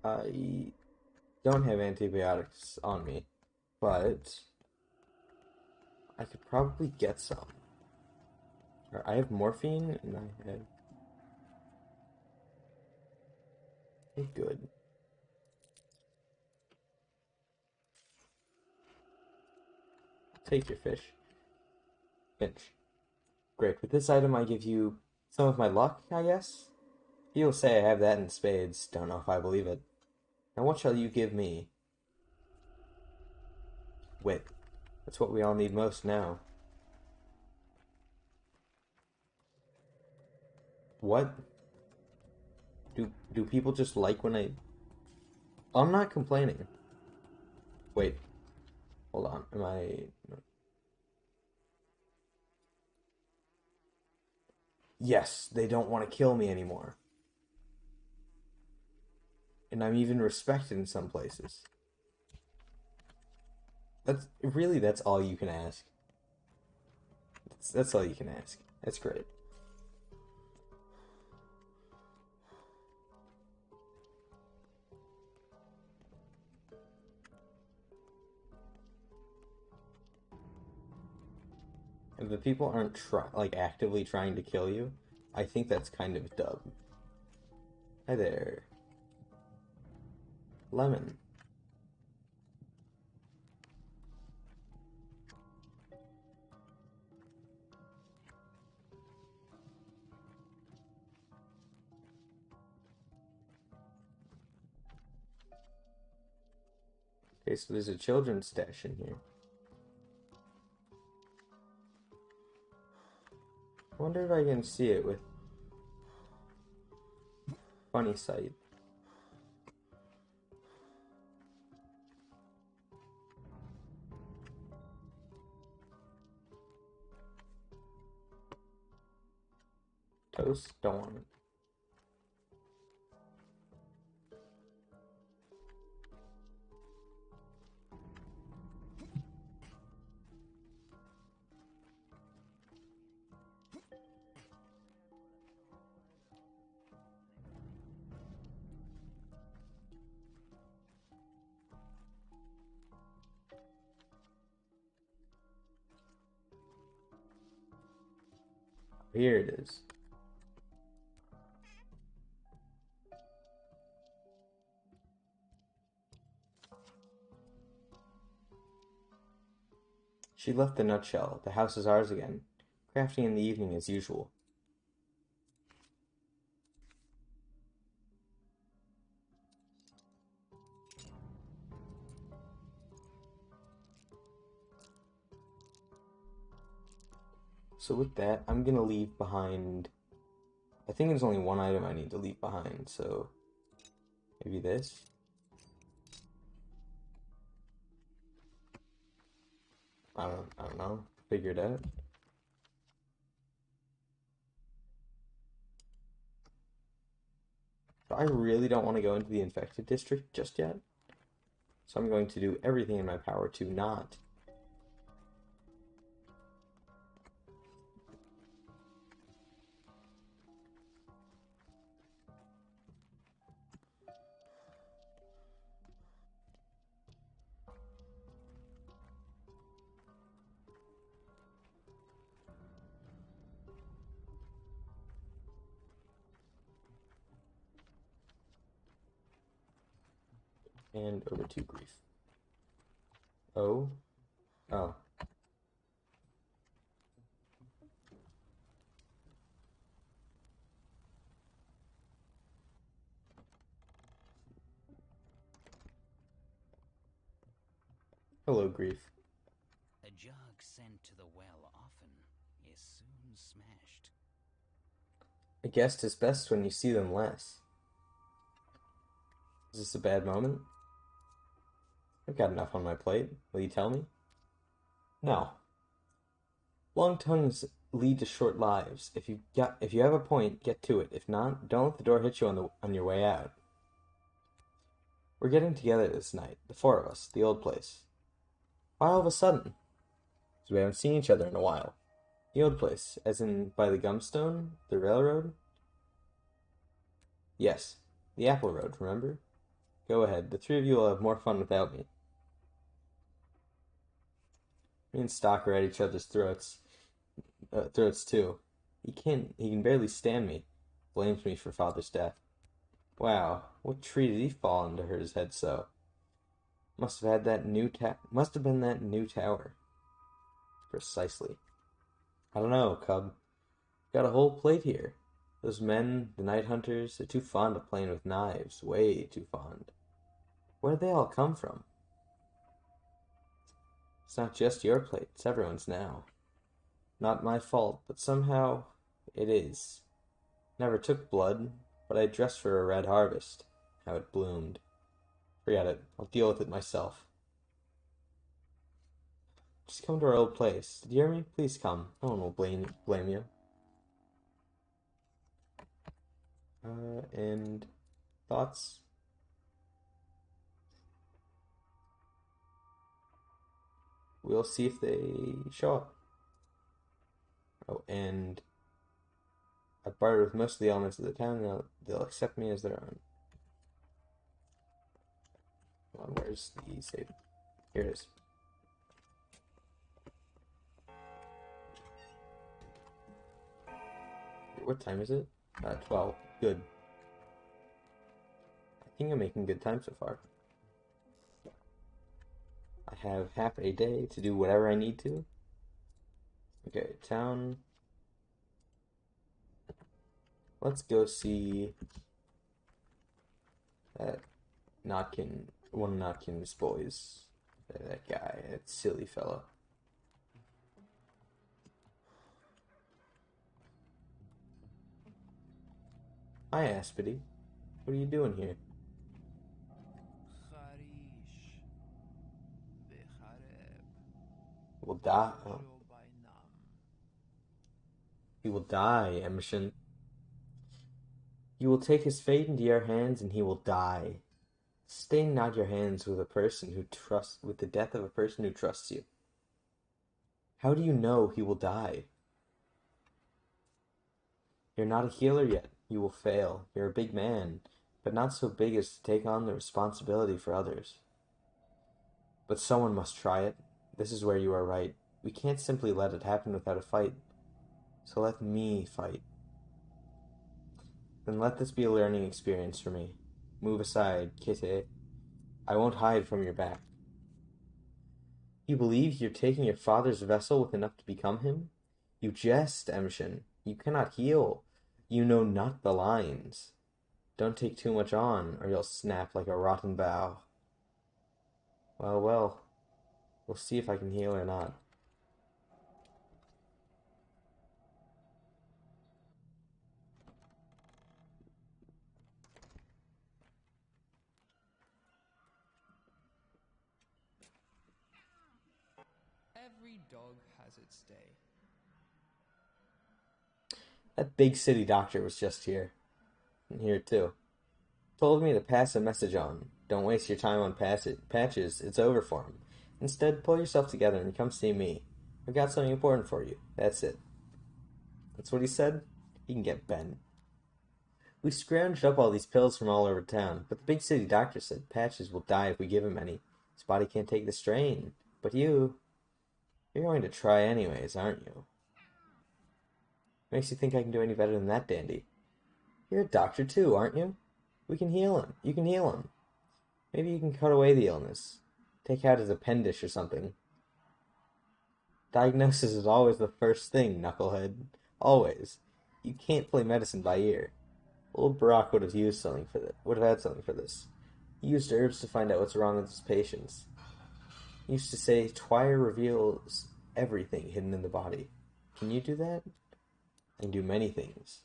I don't have antibiotics on me, but I could probably get some. I have morphine, and I have. Okay, good. Take your fish. Finch. Great. With this item, I give you some of my luck, I guess? People say I have that in spades. Don't know if I believe it. Now what shall you give me? Wit. That's what we all need most now. What? Do people just like when I... I'm not complaining. Wait, hold on. Am I... Yes, they don't want to kill me anymore. And I'm even respected in some places. That's all you can ask. That's all you can ask. That's great. If the people aren't actively trying to kill you, I think that's kind of dub. Hi there. Lemon. Okay, so there's a children's stash in here. I wonder if I can see it with funny sight. Toast? Don't want it. Here it is. She left the nutshell. The house is ours again. Crafting in the evening as usual. So with that, I'm gonna leave behind... I think there's only one item I need to leave behind, so... Maybe this? I don't know. Figure it out. But I really don't want to go into the infected district just yet. So I'm going to do everything in my power to not. And over to grief. Oh. Oh. Hello, grief. A jug sent to the well often is soon smashed. A guest is best when you see them less. Is this a bad moment? I've got enough on my plate. Will you tell me? No. Long tongues lead to short lives. If you have a point, get to it. If not, don't let the door hit you on your way out. We're getting together this night, the four of us, the old place. Why all of a sudden? Because we haven't seen each other in a while. The old place, as in by the gumstone, the railroad? Yes, the apple road, remember? Go ahead, the three of you will have more fun without me. Me and Stock are at each other's throats too. He can barely stand me. Blames me for father's death. Wow, what tree did he fall into his head so? Must have been that new tower. Precisely. I don't know, Cub. Got a whole plate here. Those men, the night hunters, they're too fond of playing with knives. Way too fond. Where'd they all come from? It's not just your plate, it's everyone's now. Not my fault, but somehow it is. Never took blood, but I dressed for a red harvest. How it bloomed. Forget it. I'll deal with it myself. Just come to our old place. Did you hear me? Please come. No one will blame you. And thoughts? We'll see if they show up. Oh, and I bartered with most of the elements of the town. They'll accept me as their own. Hold on, where's the save? Here it is. What time is it? 12. Good. I think I'm making good time so far. I have half a day to do whatever I need to. Okay, town. Let's go see that Notkin, one of Notkin's boys. That guy, that silly fella. Hi, Aspity. What are you doing here? He will die. Oh. He will die, Emerson. You will take his fate into your hands, and he will die. Stain not your hands with the death of a person who trusts you. How do you know he will die? You're not a healer yet. You will fail. You're a big man, but not so big as to take on the responsibility for others. But someone must try it. This is where you are right. We can't simply let it happen without a fight. So let me fight. Then let this be a learning experience for me. Move aside, Kitty. I won't hide from your back. You believe you're taking your father's vessel with enough to become him? You jest, Emerson. You cannot heal. You know not the lines. Don't take too much on, or you'll snap like a rotten bough. Well, well. We'll see if I can heal or not. Every dog has its day. That big city doctor was just here. And here too. Told me to pass a message on. Don't waste your time on patches. It's over for him. Instead, pull yourself together and come see me. I've got something important for you. That's it. That's what he said? He can get bent. We scrounged up all these pills from all over town, but the big city doctor said Patches will die if we give him any. His body can't take the strain. But you're going to try anyways, aren't you? Makes you think I can do any better than that, Dandy? You're a doctor too, aren't you? We can heal him. You can heal him. Maybe you can cut away the illness. Take out his appendage or something. Diagnosis is always the first thing, knucklehead. Always. You can't play medicine by ear. Old Brock would have had something for this. He used herbs to find out what's wrong with his patients. He used to say, Twire reveals everything hidden in the body. Can you do that? I can do many things.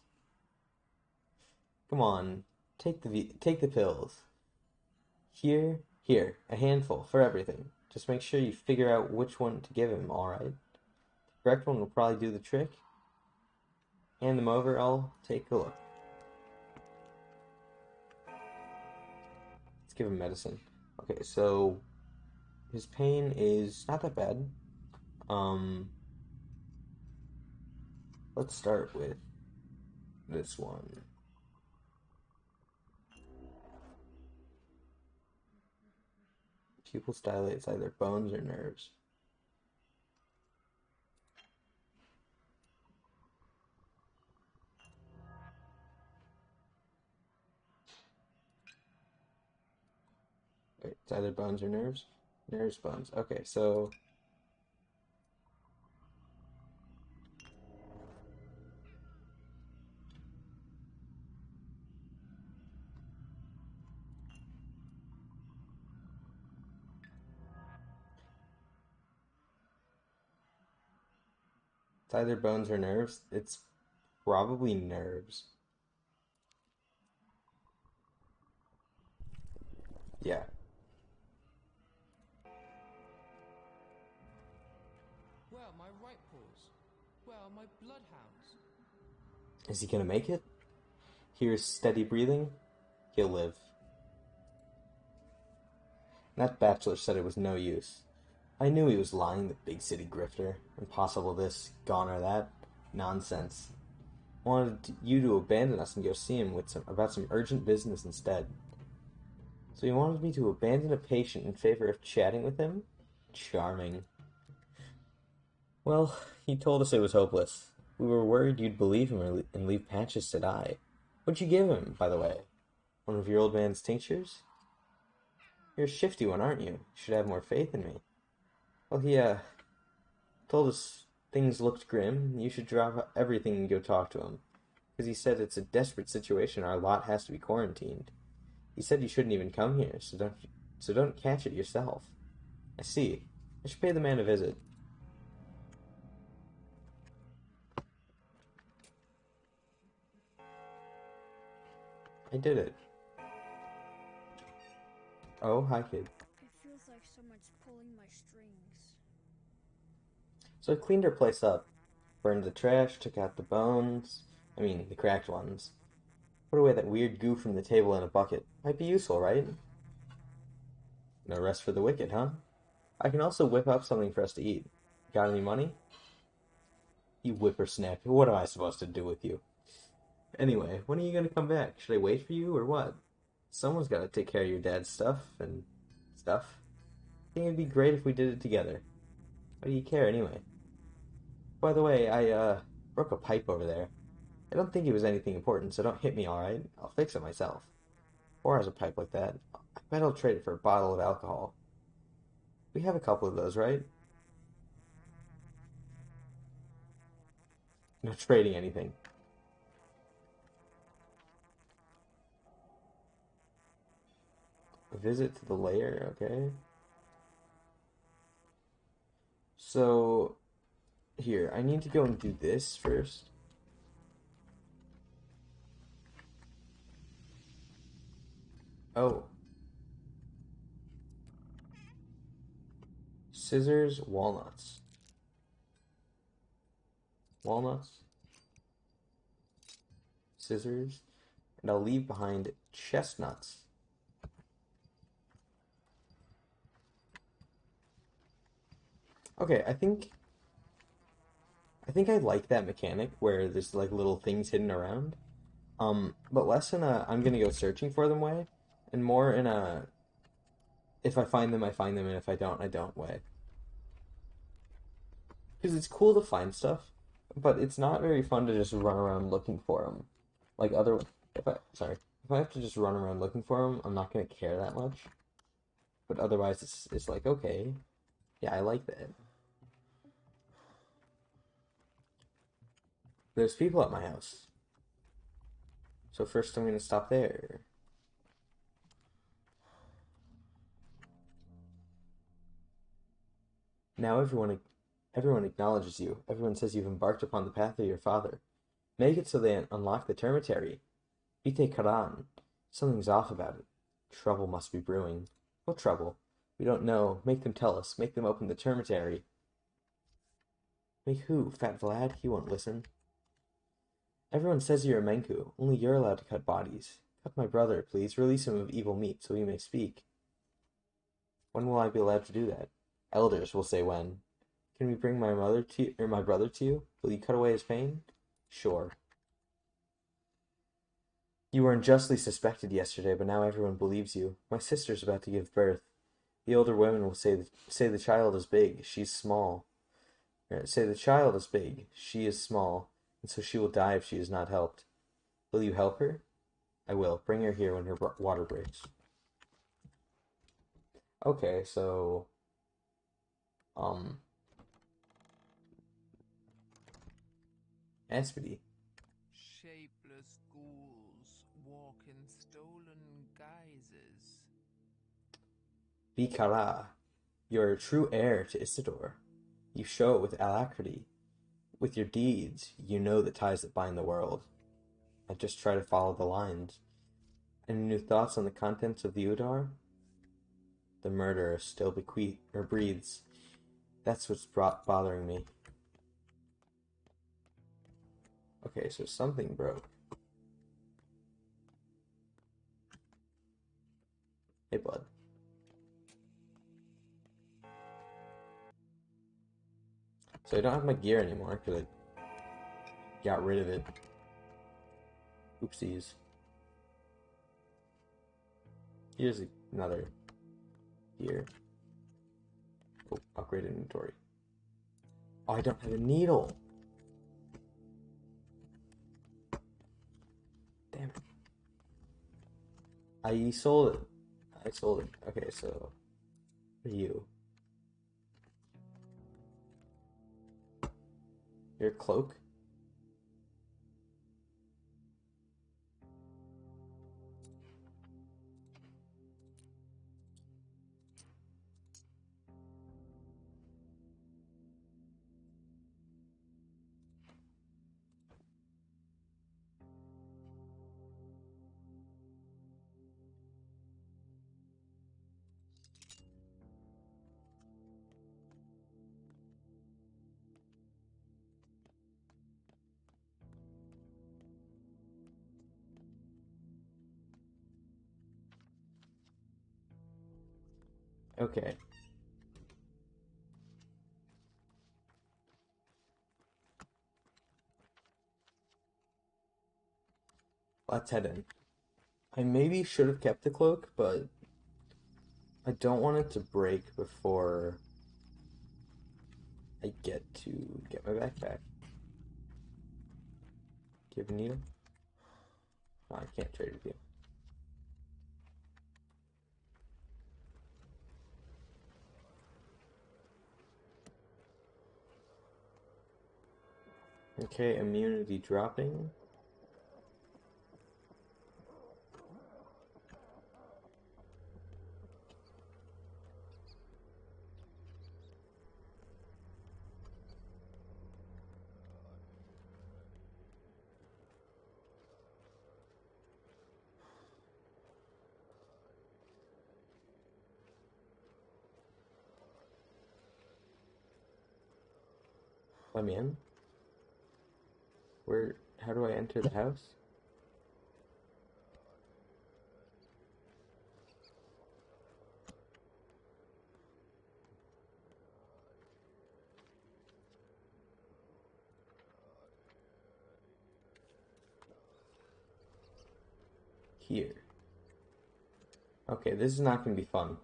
Come on, take the pills. Here, a handful for everything. Just make sure you figure out which one to give him, alright? The correct one will probably do the trick. Hand them over, I'll take a look. Let's give him medicine. Okay, so his pain is not that bad. Let's start with this one. Pupils dilate, it's either bones or nerves. Wait, it's either bones or nerves? Nerves, bones. Okay, so it's either bones or nerves. It's probably nerves. Yeah. Where are my right paws? Where are my bloodhounds? Is he gonna make it? Here's steady breathing. He'll live. That bachelor said it was no use. I knew he was lying, the big city grifter. Impossible this, gone or that. Nonsense. Wanted you to abandon us and go see him about some urgent business instead. So he wanted me to abandon a patient in favor of chatting with him? Charming. Well, he told us it was hopeless. We were worried you'd believe him and leave Patches to die. What'd you give him, by the way? One of your old man's tinctures? You're a shifty one, aren't you? You should have more faith in me. Well, he, told us things looked grim. You should drop everything and go talk to him. Because he said it's a desperate situation. Our lot has to be quarantined. He said you shouldn't even come here, so don't catch it yourself. I see. I should pay the man a visit. I did it. Oh, hi, kid. It feels like someone's pulling my strings. So I cleaned her place up. Burned the trash, took out the bones. The cracked ones. Put away that weird goo from the table in a bucket. Might be useful, right? No rest for the wicked, huh? I can also whip up something for us to eat. Got any money? You whippersnapper, what am I supposed to do with you? Anyway, when are you gonna come back? Should I wait for you, or what? Someone's gotta take care of your dad's stuff, and stuff. I think it'd be great if we did it together. Why do you care, anyway? By the way, I, broke a pipe over there. I don't think it was anything important, so don't hit me, alright? I'll fix it myself. Or has a pipe like that. I bet I'll trade it for a bottle of alcohol. We have a couple of those, right? No trading anything. A visit to the lair, okay. So, here, I need to go and do this first. Oh. Scissors, walnuts. Walnuts. Scissors. And I'll leave behind chestnuts. Okay, I think I like that mechanic where there's like little things hidden around. But less in a I'm gonna go searching for them way, and more in a if I find them, I find them, and if I don't, I don't way. Because it's cool to find stuff, but it's not very fun to just run around looking for them. Like if I have to just run around looking for them, I'm not gonna care that much. But otherwise, it's like okay, yeah, I like that. There's people at my house. So first I'm gonna stop there. Now everyone acknowledges you. Everyone says you've embarked upon the path of your father. Make it so they unlock the termitary. Vite Karan. Something's off about it. Trouble must be brewing. What trouble? We don't know. Make them tell us. Make them open the termitary. Make who? Fat Vlad? He won't listen. Everyone says you're a Menku. Only you're allowed to cut bodies. Cut my brother, please. Release him of evil meat so he may speak. When will I be allowed to do that? Elders will say when. Can we bring my brother to you? Will you cut away his pain? Sure. You were unjustly suspected yesterday, but now everyone believes you. My sister's about to give birth. The older women will say the child is big. She's small. Say the child is big. She is small, and so she will die if she is not helped. Will you help her? I will. Bring her here when her water breaks. Okay, so Aspity. Shapeless ghouls walk in stolen guises. Bikara. You're a true heir to Isidore. You show it with alacrity. With your deeds, you know the ties that bind the world. I just try to follow the lines. Any new thoughts on the contents of the Udar? the murderer still breathes. That's what's bothering me. Okay, so something broke. Hey, bud. So I don't have my gear anymore because I got rid of it. Oopsies. Here's another gear. Oh, upgrade inventory. Oh, I don't have a needle. Damn it. I sold it. I sold it. Okay, so for you. Your cloak? Okay. Let's head in. I maybe should have kept the cloak, but I don't want it to break before I get to get my backpack. Do you have a needle? No, I can't trade with you. Okay, immunity dropping. Let me in. How do I enter the house? Here. Okay, this is not going to be fun.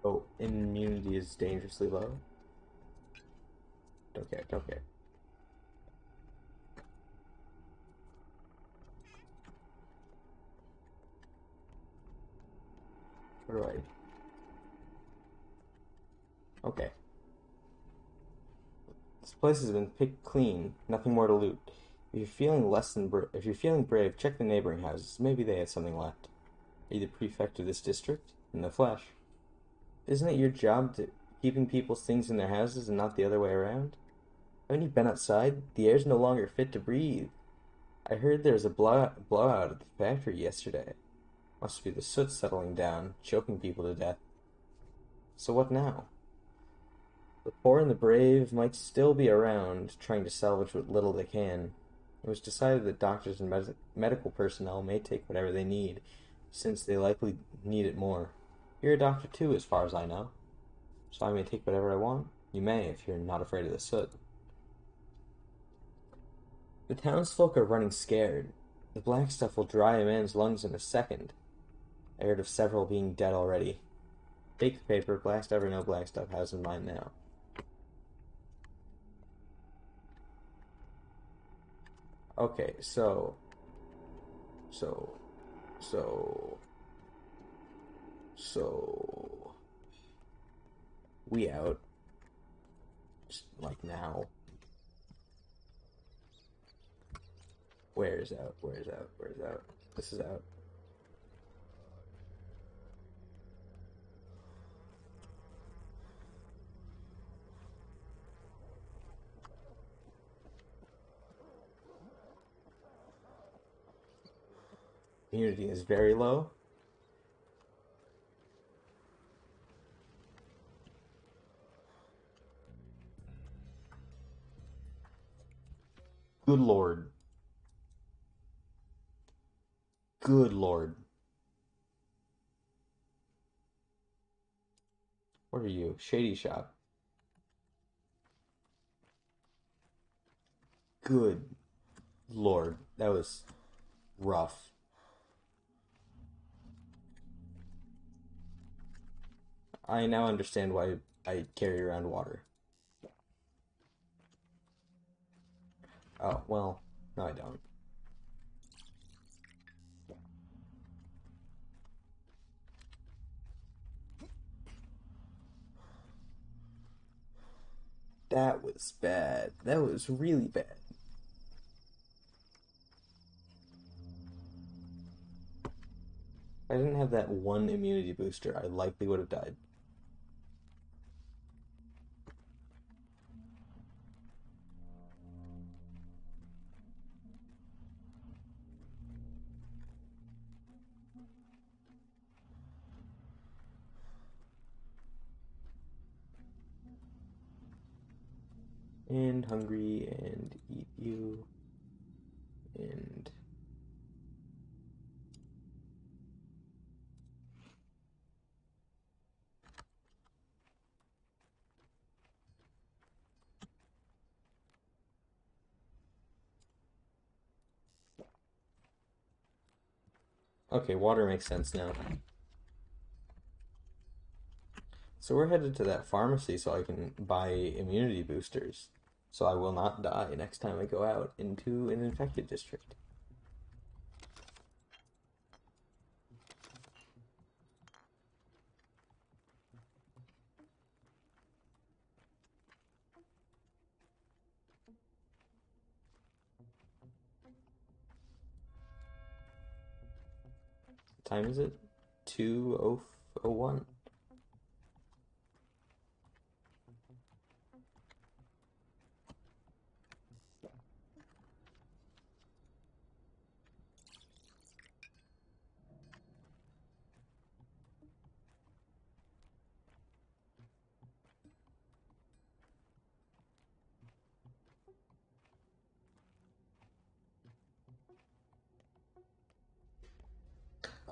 Oh, immunity is dangerously low. Don't care, don't care. Where do I... Okay. This place has been picked clean. Nothing more to loot. If you're feeling brave, check the neighboring houses. Maybe they had something left. Are you the prefect of this district? In the flesh. Isn't it your job to keeping people's things in their houses and not the other way around? Haven't you been outside? The air's no longer fit to breathe. I heard there was a blowout at the factory yesterday. Must be the soot settling down, choking people to death. So what now? The poor and the brave might still be around, trying to salvage what little they can. It was decided that doctors and medical personnel may take whatever they need, since they likely need it more. You're a doctor too, as far as I know. So I may take whatever I want? You may, if you're not afraid of the soot. The townsfolk are running scared. The black stuff will dry a man's lungs in a second. I heard of several being dead already. Take the paper, black stuff or no black stuff, how's in mind now? Okay, so So, so, so, we out. Just like now. Where's out? Where's out? Where's out? This is out. Immunity is very low. Good lord. Good lord. What are you? Shady Shop. Good lord. That was rough. I now understand why I carry around water. Oh, well, no I don't. That was bad. That was really bad. If I didn't have that one immunity booster, I likely would have died. And hungry, and eat you, and... Okay, water makes sense now. So we're headed to that pharmacy so I can buy immunity boosters. So I will not die next time I go out into an infected district. What time is it? 2:01.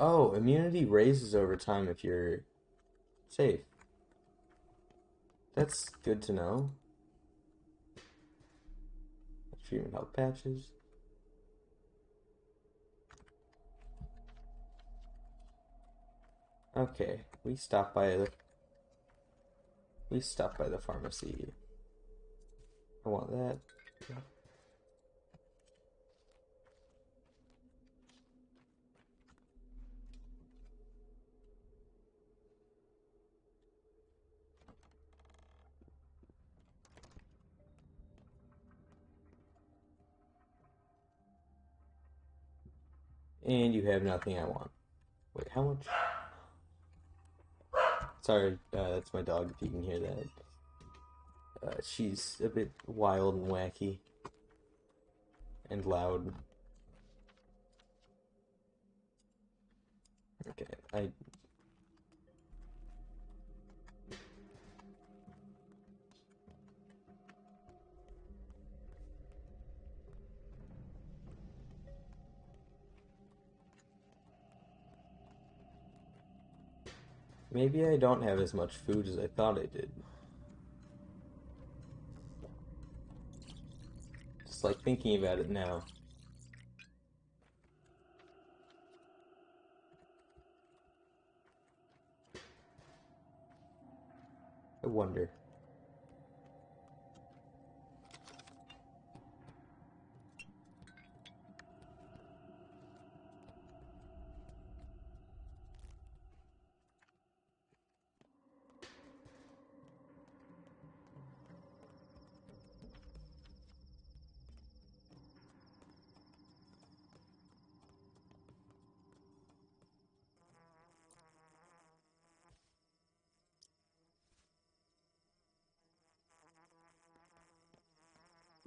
Oh, immunity raises over time if you're safe. That's good to know. Treatment health patches. Okay, we stopped by the pharmacy. I want that. And you have nothing I want. Wait, how much? Sorry, that's my dog if you can hear that. She's a bit wild and wacky. And loud. Okay, maybe I don't have as much food as I thought I did. Just like thinking about it now. I wonder.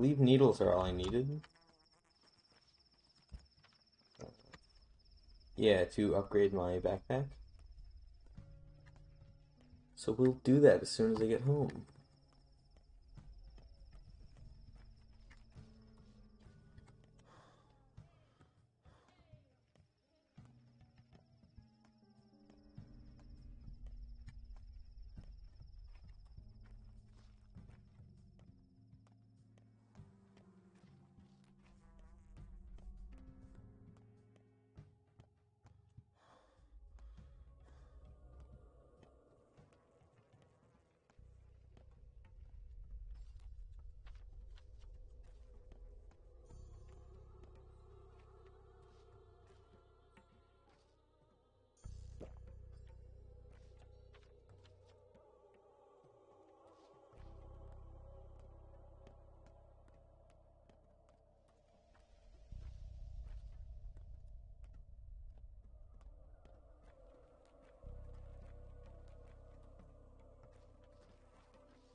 believe needles are all I needed. Yeah, to upgrade my backpack. So we'll do that as soon as I get home.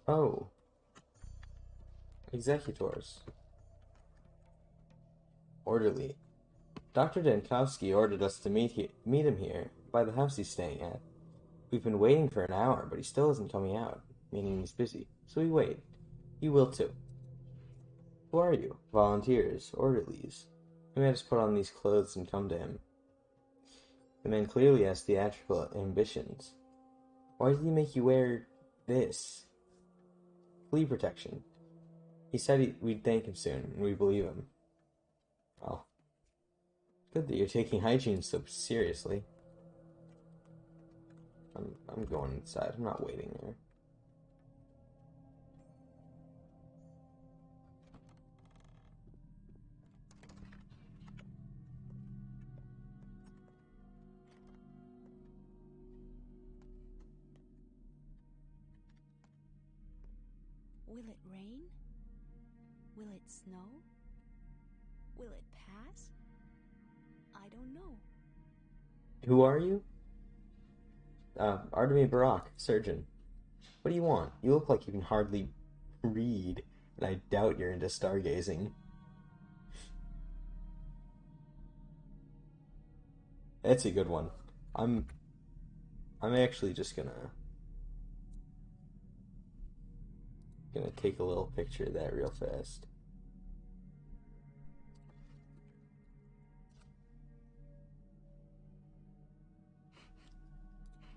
Oh, executors. Orderly. Dr. Dankowski ordered us to meet him here, by the house he's staying at. We've been waiting for an hour, but he still isn't coming out, meaning he's busy. So we wait. You will too. Who are you? Volunteers, orderlies. Who made us put on these clothes and come to him? The man clearly has theatrical ambitions. Why did he make you wear this? Flea protection. He said we'd thank him soon, and we believe him. Well, good that you're taking hygiene so seriously. I'm going inside. I'm not waiting there. Will it rain? Will it snow? Will it pass? I don't know. Who are you? Artemy Barak, surgeon. What do you want? You look like you can hardly read, and I doubt you're into stargazing. That's a good one. I'm actually just gonna take a little picture of that real fast.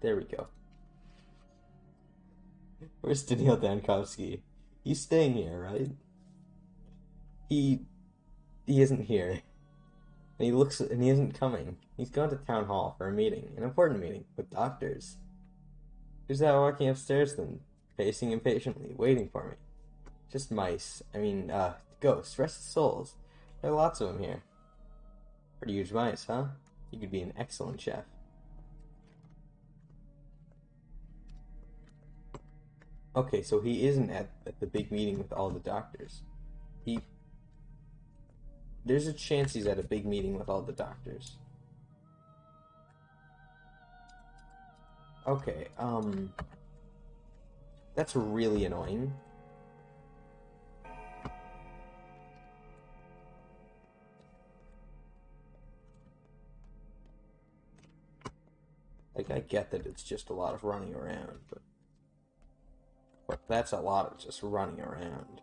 There we go. Where's Daniil Dankowski? He's staying here, right? He isn't here. And he isn't coming. He's gone to town hall for a meeting, an important meeting, with doctors. Who's that walking upstairs then, pacing impatiently, waiting for me? Just mice. Ghosts, restless souls. There are lots of them here. Pretty huge mice, huh? You could be an excellent chef. Okay, so he isn't at the big meeting with all the doctors. There's a chance he's at a big meeting with all the doctors. Okay, that's really annoying. Like, I get that it's just a lot of running around, but that's a lot of just running around.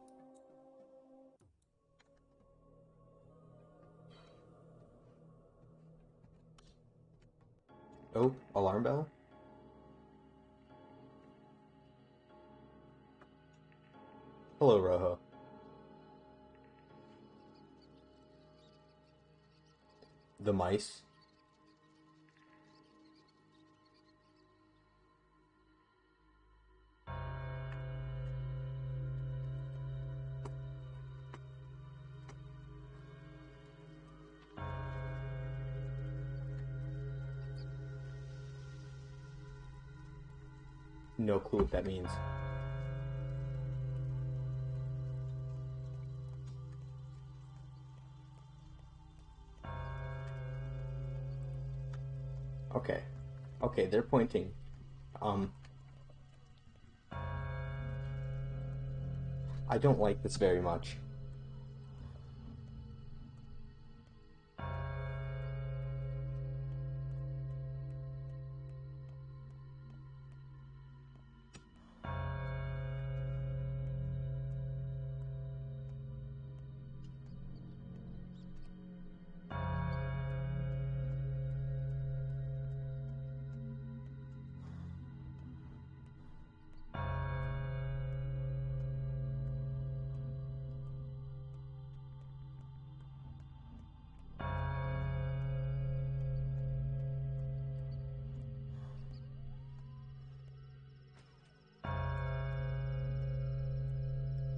Oh, alarm bell? Hello, Rojo. The mice? No clue what that means. Okay. Okay, they're pointing. I don't like this very much.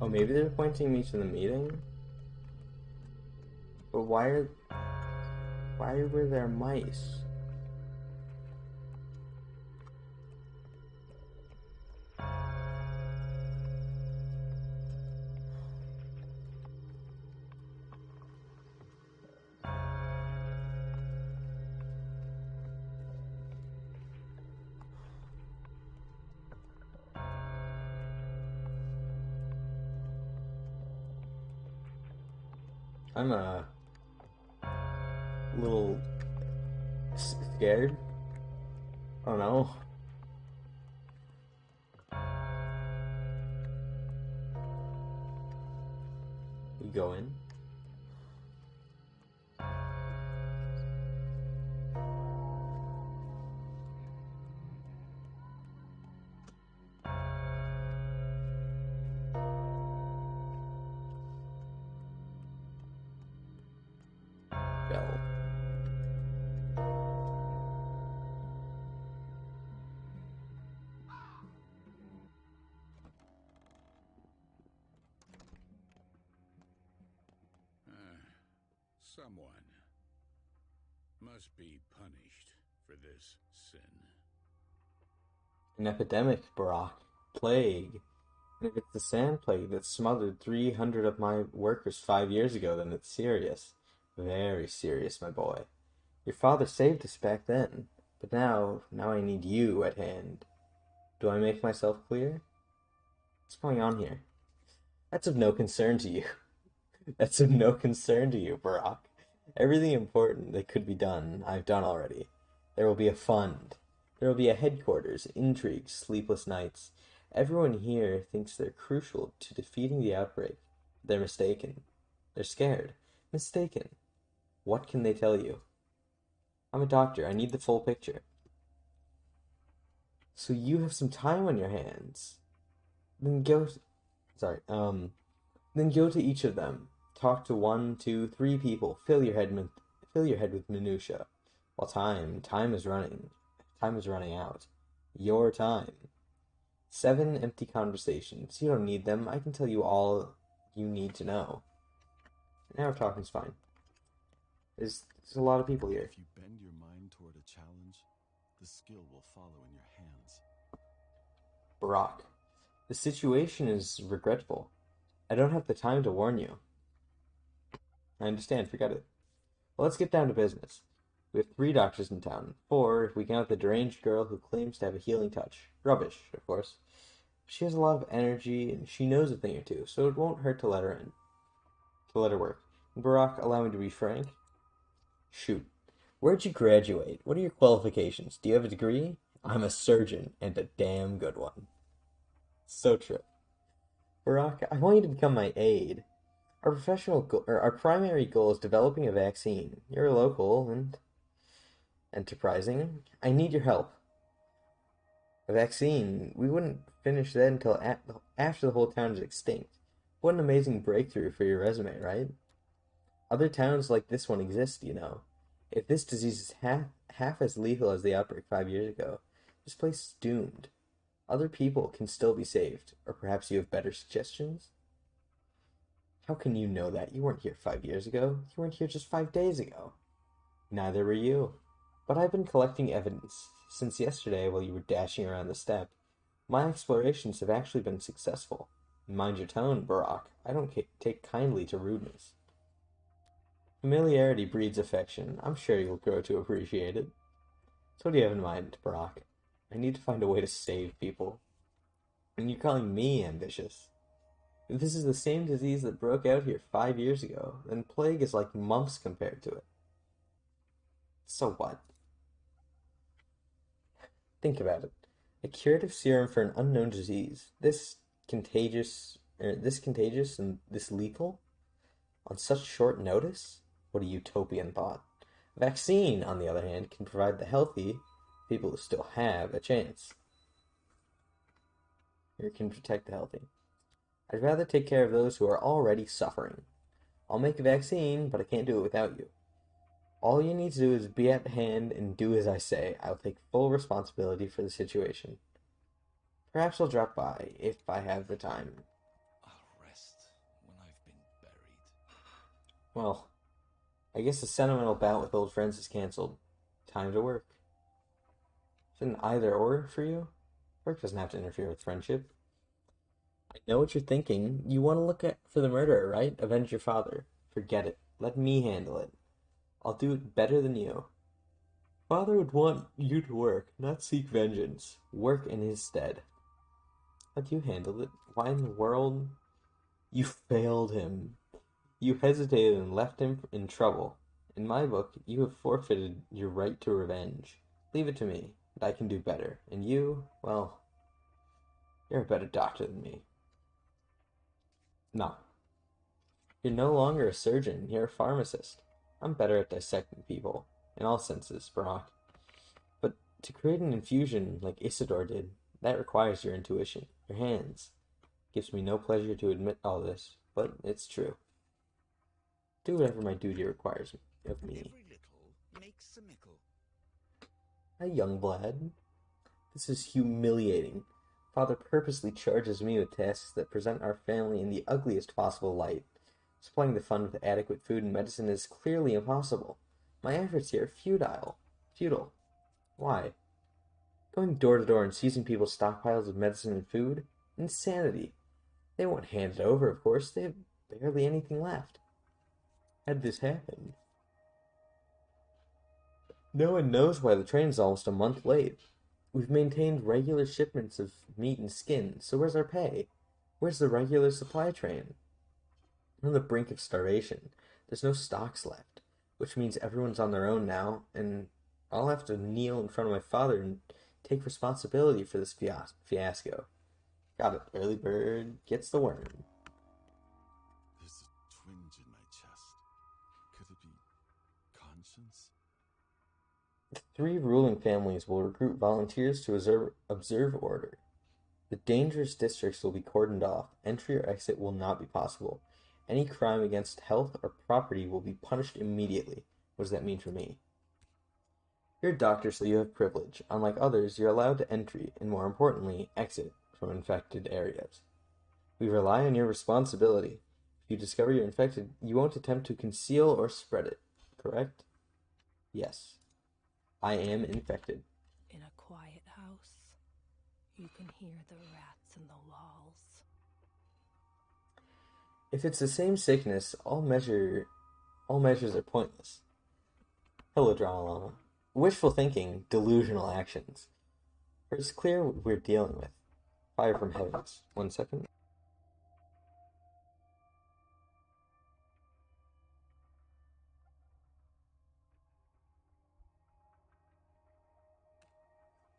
Oh, maybe they're pointing me to the meeting? But why were there mice? I'm a little scared. Oh no. We go in. Bell. Someone must be punished for this sin. An epidemic, Barack. Plague. And if it's the sand plague that smothered 300 of my workers 5 years ago, then it's serious. Very serious, my boy. Your father saved us back then, but now I need you at hand. Do I make myself clear? What's going on here? That's of no concern to you. That's of no concern to you, Barack. Everything important that could be done, I've done already. There will be a fund. There will be a headquarters, intrigues, sleepless nights. Everyone here thinks they're crucial to defeating the outbreak. They're mistaken. They're scared. Mistaken. What can they tell you? I'm a doctor. I need the full picture. So you have some time on your hands. Then go. Sorry. Then go to each of them. Talk to 1, 2, 3 people. Fill your head with minutia. While time is running. Time is running out. Your time. 7 empty conversations. You don't need them. I can tell you all you need to know. Now talking's fine. There's a lot of people here. If you bend your mind toward a challenge, the skill will follow in your hands. Barack, the situation is regretful. I don't have the time to warn you. I understand, forget it. Well, let's get down to business. We have 3 doctors in town. 4 if we count the deranged girl who claims to have a healing touch. Rubbish, of course. She has a lot of energy, and she knows a thing or two, so it won't hurt to let her in. To let her work. And Barack, allow me to be frank. Shoot. Where'd you graduate? What are your qualifications? Do you have a degree? I'm a surgeon, and a damn good one. So true. Barack, I want you to become my aide. Our primary goal is developing a vaccine. You're local and enterprising. I need your help. A vaccine? We wouldn't finish that until after the whole town is extinct. What an amazing breakthrough for your resume, right? Other towns like this one exist, you know. If this disease is half as lethal as the outbreak 5 years ago, this place is doomed. Other people can still be saved, or perhaps you have better suggestions? How can you know that? You weren't here 5 years ago. You weren't here just 5 days ago. Neither were you. But I've been collecting evidence since yesterday while you were dashing around the steppe. My explorations have actually been successful. Mind your tone, Barack. I don't take kindly to rudeness. Familiarity breeds affection. I'm sure you'll grow to appreciate it. So what do you have in mind, Barack? I need to find a way to save people. And you're calling me ambitious. If this is the same disease that broke out here 5 years ago, then plague is like mumps compared to it. So what? Think about it. A curative serum for an unknown disease. This contagious and this lethal? On such short notice? What a utopian thought. A vaccine, on the other hand, can provide the healthy, people who still have, a chance. Or can protect the healthy. I'd rather take care of those who are already suffering. I'll make a vaccine, but I can't do it without you. All you need to do is be at hand and do as I say. I'll take full responsibility for the situation. Perhaps I'll drop by if I have the time. I'll Well, I guess a sentimental bout with old friends is canceled. Time to work. Is it an either or for you? Work doesn't have to interfere with friendship. I know what you're thinking. You want to look at for the murderer, right? Avenge your father. Forget it. Let me handle it. I'll do it better than you. Father would want you to work, not seek vengeance. Work in his stead. How do you handle it? Why in the world? You failed him. You hesitated and left him in trouble. In my book, you have forfeited your right to revenge. Leave it to me, and I can do better. And you, well, you're a better doctor than me. No. You're no longer a surgeon, you're a pharmacist. I'm better at dissecting people, in all senses, Brock. But to create an infusion like Isidore did, that requires your intuition, your hands. Gives me no pleasure to admit all this, but it's true. Do whatever my duty requires of me. Every little makes a mickle. A young lad. This is humiliating. Father purposely charges me with tasks that present our family in the ugliest possible light. Supplying the fund with adequate food and medicine is clearly impossible. My efforts here are futile. Futile. Why? Going door to door and seizing people's stockpiles of medicine and food? Insanity. They won't hand it over, of course. They have barely anything left. Had this happened? No one knows why the train's almost a month late. We've maintained regular shipments of meat and skin, so where's our pay? Where's the regular supply train? We're on the brink of starvation. There's no stocks left, which means everyone's on their own now, and I'll have to kneel in front of my father and take responsibility for this fiasco. Got it. Early bird gets the worm. There's a twinge in my chest. Could it be conscience? The 3 ruling families will recruit volunteers to observe order. The dangerous districts will be cordoned off. Entry or exit will not be possible. Any crime against health or property will be punished immediately. What does that mean for me? You're a doctor, so you have privilege. Unlike others, you're allowed to entry, and more importantly, exit from infected areas. We rely on your responsibility. If you discover you're infected, you won't attempt to conceal or spread it, correct? Yes. I am infected. In a quiet house, you can hear the rats in the walls. If it's the same sickness, all measures are pointless. Hello, Drama Llama. Wishful thinking, delusional actions. It's clear what we're dealing with. Fire from heavens. 1 second.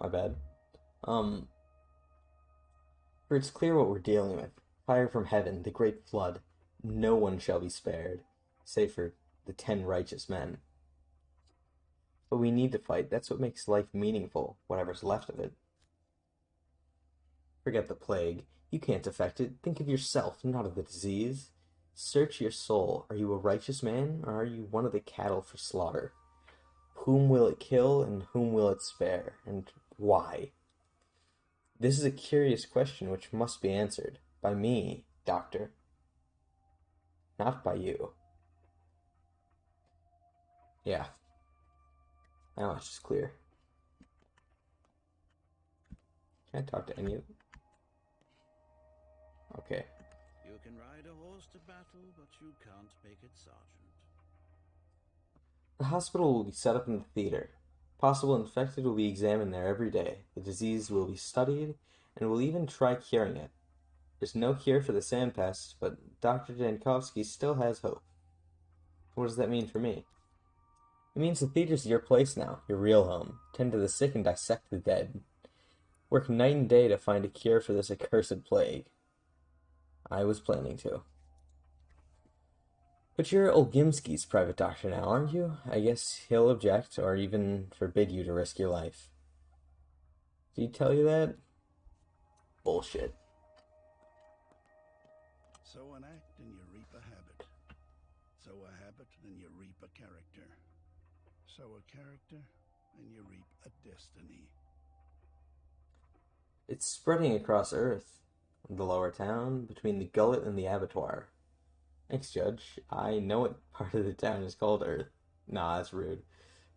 My bad. For it's clear what we're dealing with. Fire from heaven, the great flood. No one shall be spared, save for the 10 righteous men. But we need to fight. That's what makes life meaningful, whatever's left of it. Forget the plague. You can't affect it. Think of yourself, not of the disease. Search your soul. Are you a righteous man, or are you one of the cattle for slaughter? Whom will it kill, and whom will it spare, and why? This is a curious question which must be answered. By me, doctor. Not by you. Yeah. Now it's just clear. Can I talk to any of them? Okay. You can ride a horse to battle, but you can't make it sergeant. The hospital will be set up in the theater. Possible infected will be examined there every day. The disease will be studied, and we'll even try curing it. There's no cure for the sandpests, but Dr. Dankovsky still has hope. What does that mean for me? It means the theater's your place now, your real home. Tend to the sick and dissect the dead. Work night and day to find a cure for this accursed plague. I was planning to. But you're Olgimski's private doctor now, aren't you? I guess he'll object, or even forbid you to risk your life. Did he tell you that? Bullshit. Sow an act and you reap a habit. Sow a habit and you reap a character. Sow a character and you reap a destiny. It's spreading across Earth. The lower town, between the gullet and the abattoir. Thanks, Judge. I know what part of the town is called Earth. Nah, that's rude.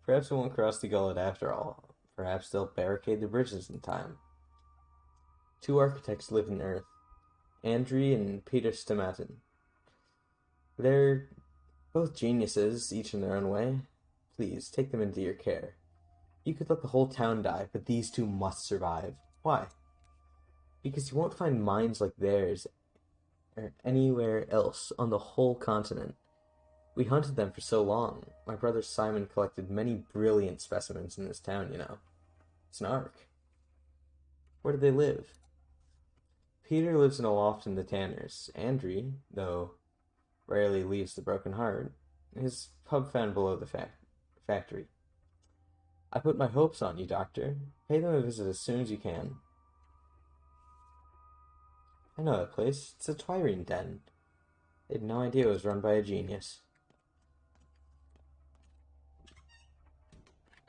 Perhaps I won't cross the gullet after all. Perhaps they'll barricade the bridges in time. Two architects live in Earth, Andrew and Peter Stamatin. They're both geniuses, each in their own way. Please, take them into your care. You could let the whole town die, but these two must survive. Why? Because you won't find mines like theirs or anywhere else on the whole continent. We hunted them for so long. My brother Simon collected many brilliant specimens in this town, you know. It's an ark. Where do they live? Peter lives in a loft in the Tanners. Andrew, though, rarely leaves the Broken Heart. His pub found below the factory. I put my hopes on you, Doctor. Pay them a visit as soon as you can. I know that place. It's a Twirene den. They had no idea it was run by a genius.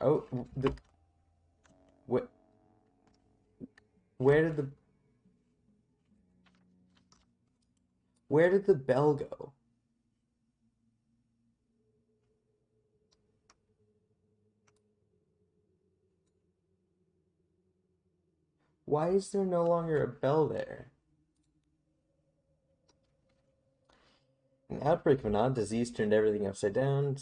Oh, where did the bell go? Why is there no longer a bell there? An outbreak of an odd disease turned everything upside down.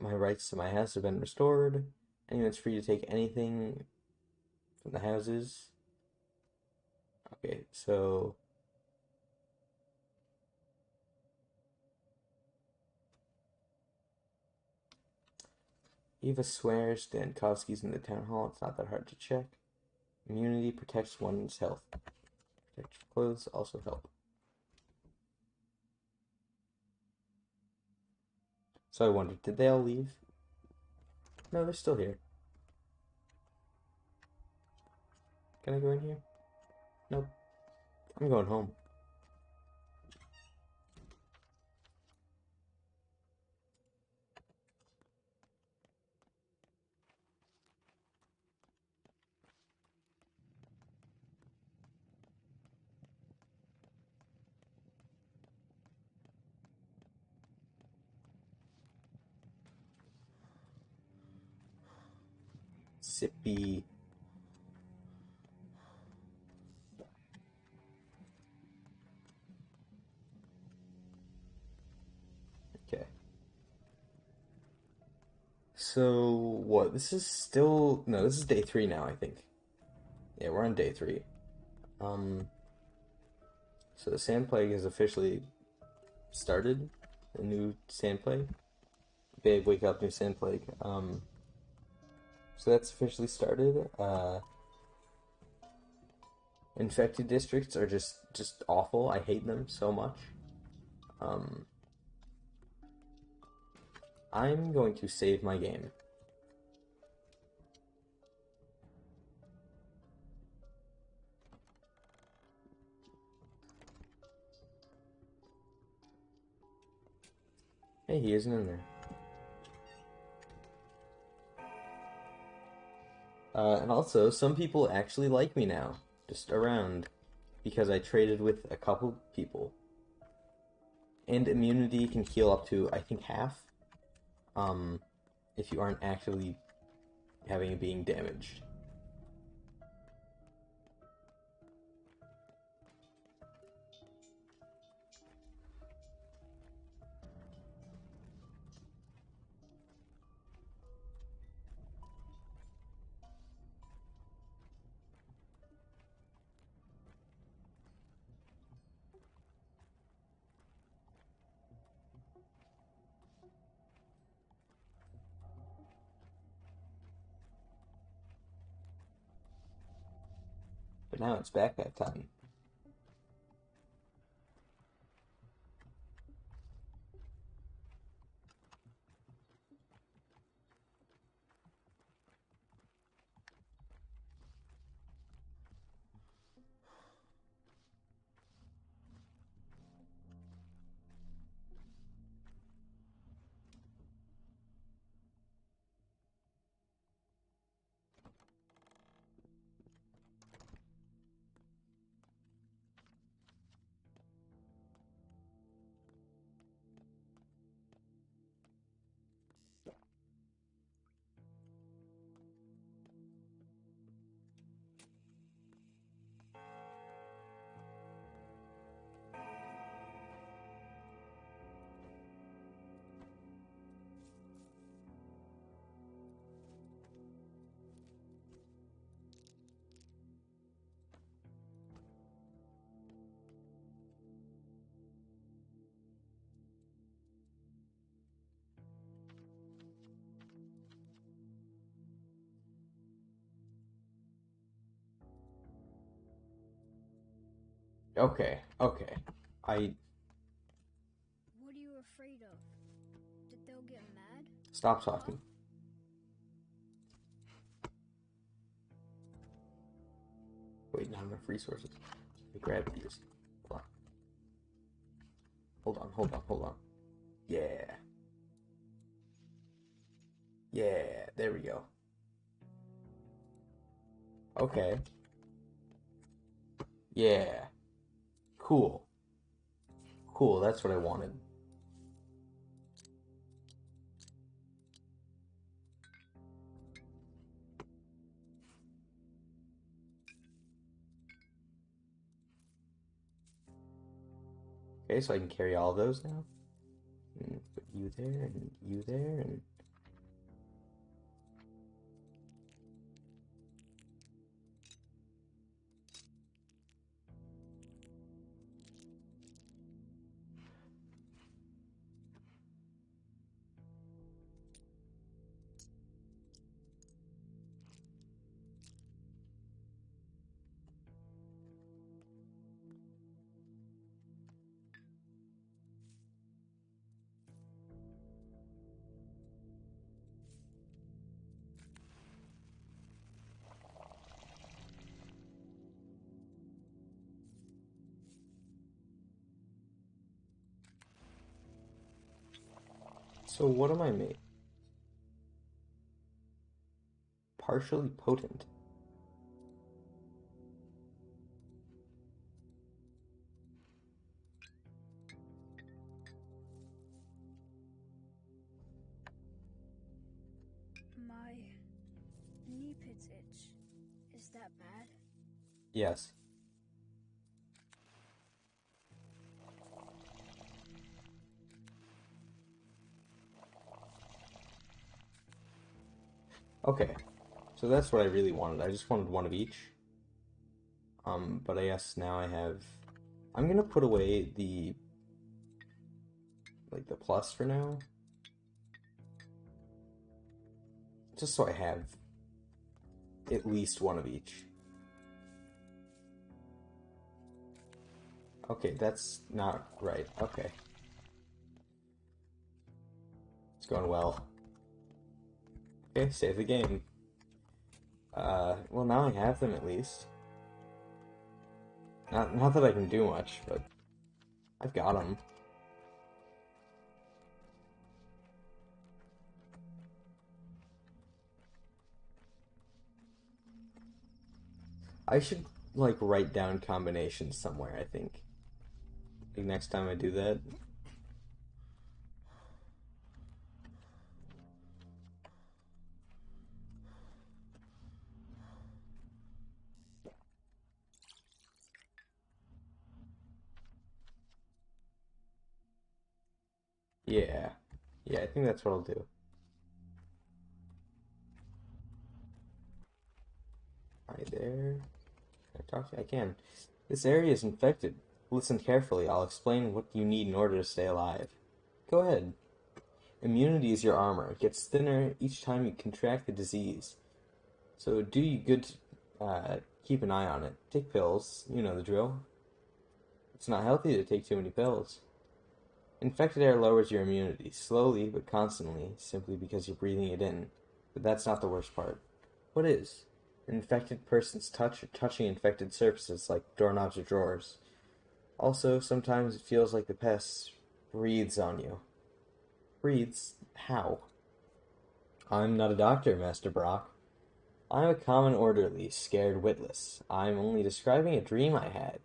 My rights to my house have been restored. Anyone's free to take anything from the houses. Okay, so Eva swears Stankowski's in the town hall. It's not that hard to check. Immunity protects one's health. Protective clothes also help. So I wondered, did they all leave? No, they're still here. Can I go in here? Nope. I'm going home. Sippy. Okay. So, what? This is still... No, this is day 3 now, I think. Yeah, we're on day 3. So the Sand Plague has officially started. A new Sand Plague. Big Wake Up New Sand Plague. So that's officially started. Infected districts are just awful. I hate them so much. I'm going to save my game. Hey, he isn't in there. And also, some people actually like me now. Just around. Because I traded with a couple people. And immunity can heal up to, I think, half. If you aren't actively having it being damaged. But now it's backpack time. Okay, okay. I... What are you afraid of? That they'll get mad? Stop talking. Wait, not enough resources. Let me grab these. Hold on. Hold on, hold on, hold on. Yeah. Yeah, there we go. Okay. Yeah. Cool. Cool, that's what I wanted. Okay, so I can carry all of those now. And put you there, and you there, and... So what am I made? Partially potent. My knee pits itch. Is that bad? Yes. Okay. So that's what I really wanted. I just wanted one of each. But I guess now I have... I'm gonna put away the... like, the plus for now. Just so I have at least one of each. Okay, that's not right. Okay. It's going well. Okay, save the game. Well, now I have them at least. Not that I can do much, but I've got them. I should, like, write down combinations somewhere, I think. Like, next time I do that. Yeah. Yeah, I think that's what I'll do. Right there. Can I talk to you? I can. This area is infected. Listen carefully. I'll explain what you need in order to stay alive. Go ahead. Immunity is your armor. It gets thinner each time you contract the disease. So do you good to keep an eye on it. Take pills. You know the drill. It's not healthy to take too many pills. Infected air lowers your immunity, slowly but constantly, simply because you're breathing it in. But that's not the worst part. What is? An infected person's touch or touching infected surfaces like doorknobs or drawers. Also, sometimes it feels like the pest breathes on you. Breathes? How? I'm not a doctor, Master Brock. I'm a common orderly, scared witless. I'm only describing a dream I had.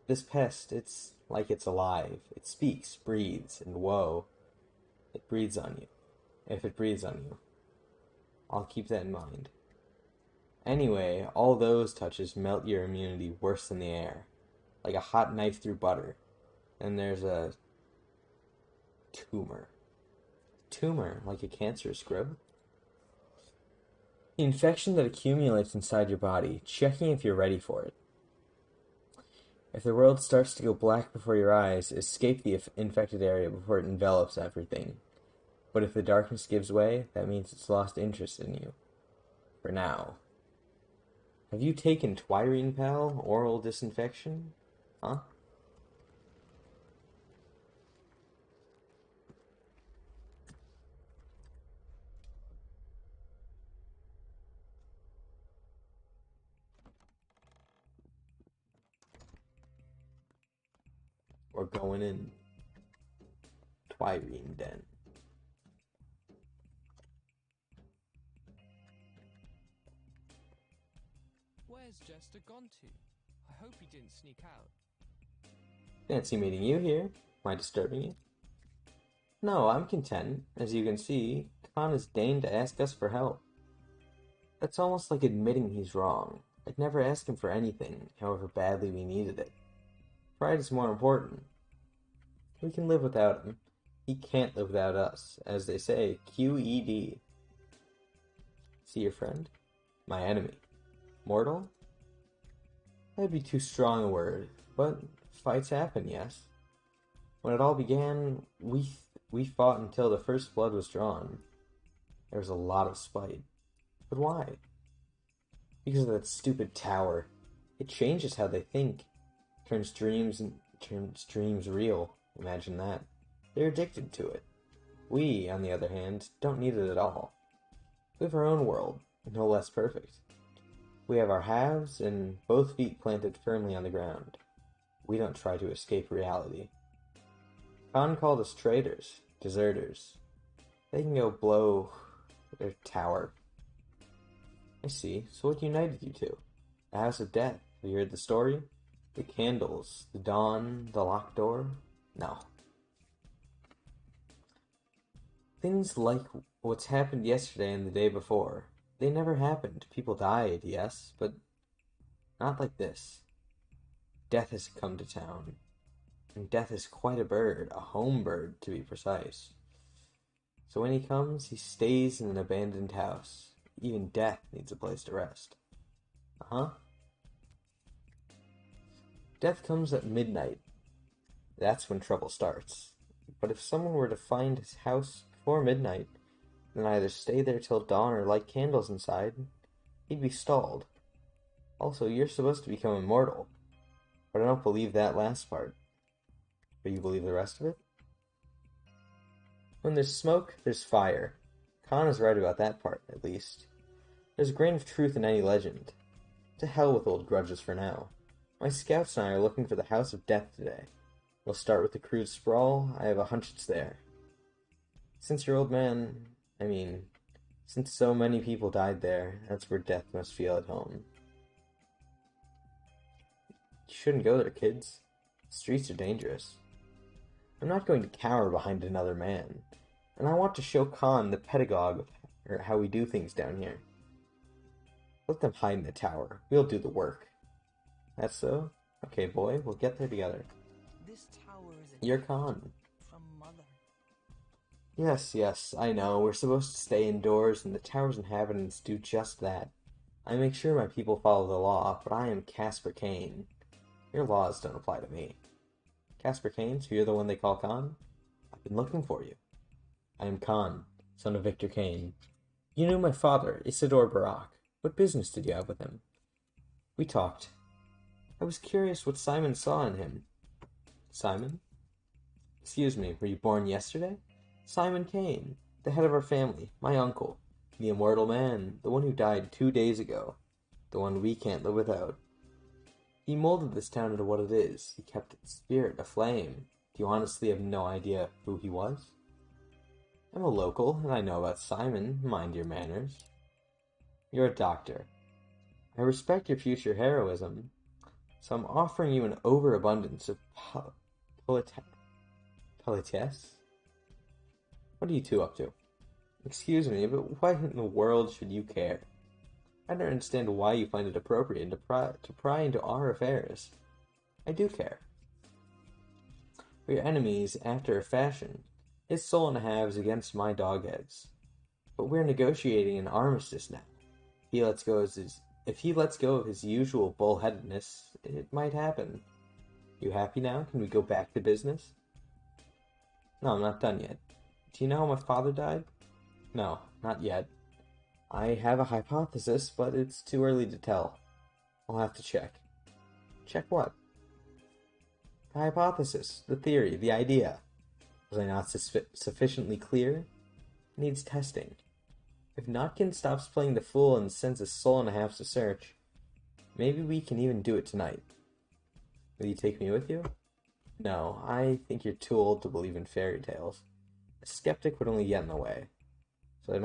This pest, it's like it's alive. It speaks, breathes, and whoa, it breathes on you. If it breathes on you. I'll keep that in mind. Anyway, all those touches melt your immunity worse than the air. Like a hot knife through butter. And there's a tumor. Tumor, like a cancerous growth? The infection that accumulates inside your body, checking if you're ready for it. If the world starts to go black before your eyes, escape the infected area before it envelops everything. But if the darkness gives way, that means it's lost interest in you. For now. Have you taken Twirine Pal, oral disinfection? Huh? We're going in. Twirine Den. Where's Jester gone to? I hope he didn't sneak out. Fancy meeting you here. Am I disturbing you? No, I'm content. As you can see, Khan has deigned to ask us for help. That's almost like admitting he's wrong. I'd never ask him for anything, however badly we needed it. Pride is more important. We can live without him. He can't live without us. As they say, QED. See your friend? My enemy. Mortal? That'd be too strong a word, but fights happen, yes. When it all began, we fought until the first blood was drawn. There was a lot of spite. But why? Because of that stupid tower. It changes how they think. Turns dreams real. Imagine that. They're addicted to it. We, on the other hand, don't need it at all. We have our own world, no less perfect. We have our halves and both feet planted firmly on the ground. We don't try to escape reality. Khan called us traitors, deserters. They can go blow their tower. I see. So what united you two? The House of Death. Have you heard the story? The candles, the dawn, the locked door? No. Things like what's happened yesterday and the day before. They never happened. People died, yes, but not like this. Death has come to town. And Death is quite a bird, a home bird to be precise. So when he comes, he stays in an abandoned house. Even Death needs a place to rest. Uh-huh. Death comes at midnight. That's when trouble starts. But if someone were to find his house before midnight, then either stay there till dawn or light candles inside, he'd be stalled. Also, you're supposed to become immortal. But I don't believe that last part. But you believe the rest of it? When there's smoke, there's fire. Khan is right about that part, at least. There's a grain of truth in any legend. To hell with old grudges for now. My scouts and I are looking for the House of Death today. We'll start with the crude sprawl. I have a hunch it's there. Since so many people died there, that's where Death must feel at home. You shouldn't go there, kids. The streets are dangerous. I'm not going to cower behind another man, and I want to show Khan, the pedagogue, or how we do things down here. Let them hide in the tower. We'll do the work. That's so? Okay, boy, we'll get there together. This tower is You're Khan. from Mother. Yes, I know. We're supposed to stay indoors, and the tower's inhabitants do just that. I make sure my people follow the law, but I am Casper Kane. Your laws don't apply to me. Casper Kane, so you're the one they call Khan? I've been looking for you. I am Khan, son of Victor Kane. You knew my father, Isidore Barak. What business did you have with him? We talked. I was curious what Simon saw in him. Simon? Excuse me, were you born yesterday? Simon Kane, the head of our family, my uncle, the immortal man, the one who died 2 days ago, the one we can't live without. He molded this town into what it is. He kept its spirit aflame. Do you honestly have no idea who he was? I'm a local, and I know about Simon. Mind your manners. You're a doctor. I respect your future heroism, so I'm offering you an overabundance of politesse. What are you two up to? Excuse me, but why in the world should you care? I don't understand why you find it appropriate to pry into our affairs. I do care. We're enemies after a fashion. His soul and a halves against my dogheads. But we're negotiating an armistice now. If he lets go of his usual bullheadedness, it might happen. You happy now? Can we go back to business? No, I'm not done yet. Do you know how my father died? No, not yet. I have a hypothesis, but it's too early to tell. I'll have to check. Check what? The hypothesis, the theory, the idea. Was I not sufficiently clear? It needs testing. If Notkin stops playing the fool and sends a soul and a half to search, maybe we can even do it tonight. Will you take me with you? No, I think you're too old to believe in fairy tales. A skeptic would only get in the way. So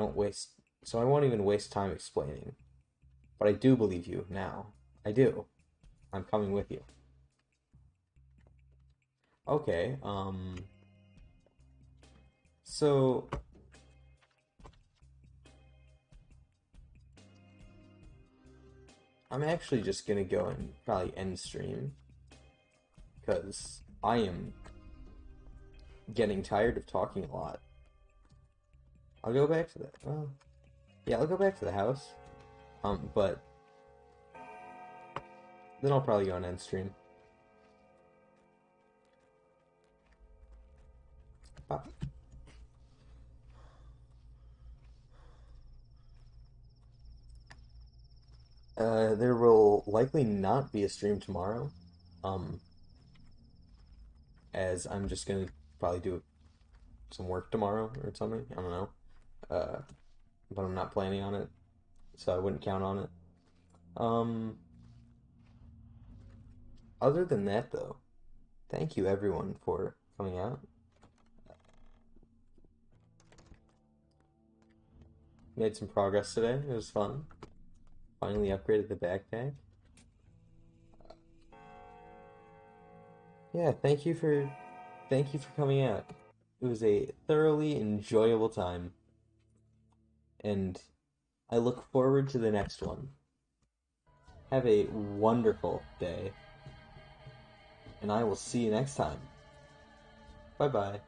I won't even waste time explaining. But I do believe you now. I do. I'm coming with you. Okay, so I'm actually just gonna go and probably end stream because I am getting tired of talking a lot. I'll go back to the I'll go back to the house. But then I'll probably go and end stream. Bye. There will likely not be a stream tomorrow. As I'm just gonna probably do some work tomorrow or something. I don't know. But I'm not planning on it, so I wouldn't count on it. Other than that, though, thank you everyone for coming out. Made some progress today. It was fun. Finally upgraded the backpack. Yeah, thank you for coming out. It was a thoroughly enjoyable time. And I look forward to the next one. Have a wonderful day. And I will see you next time. Bye-bye.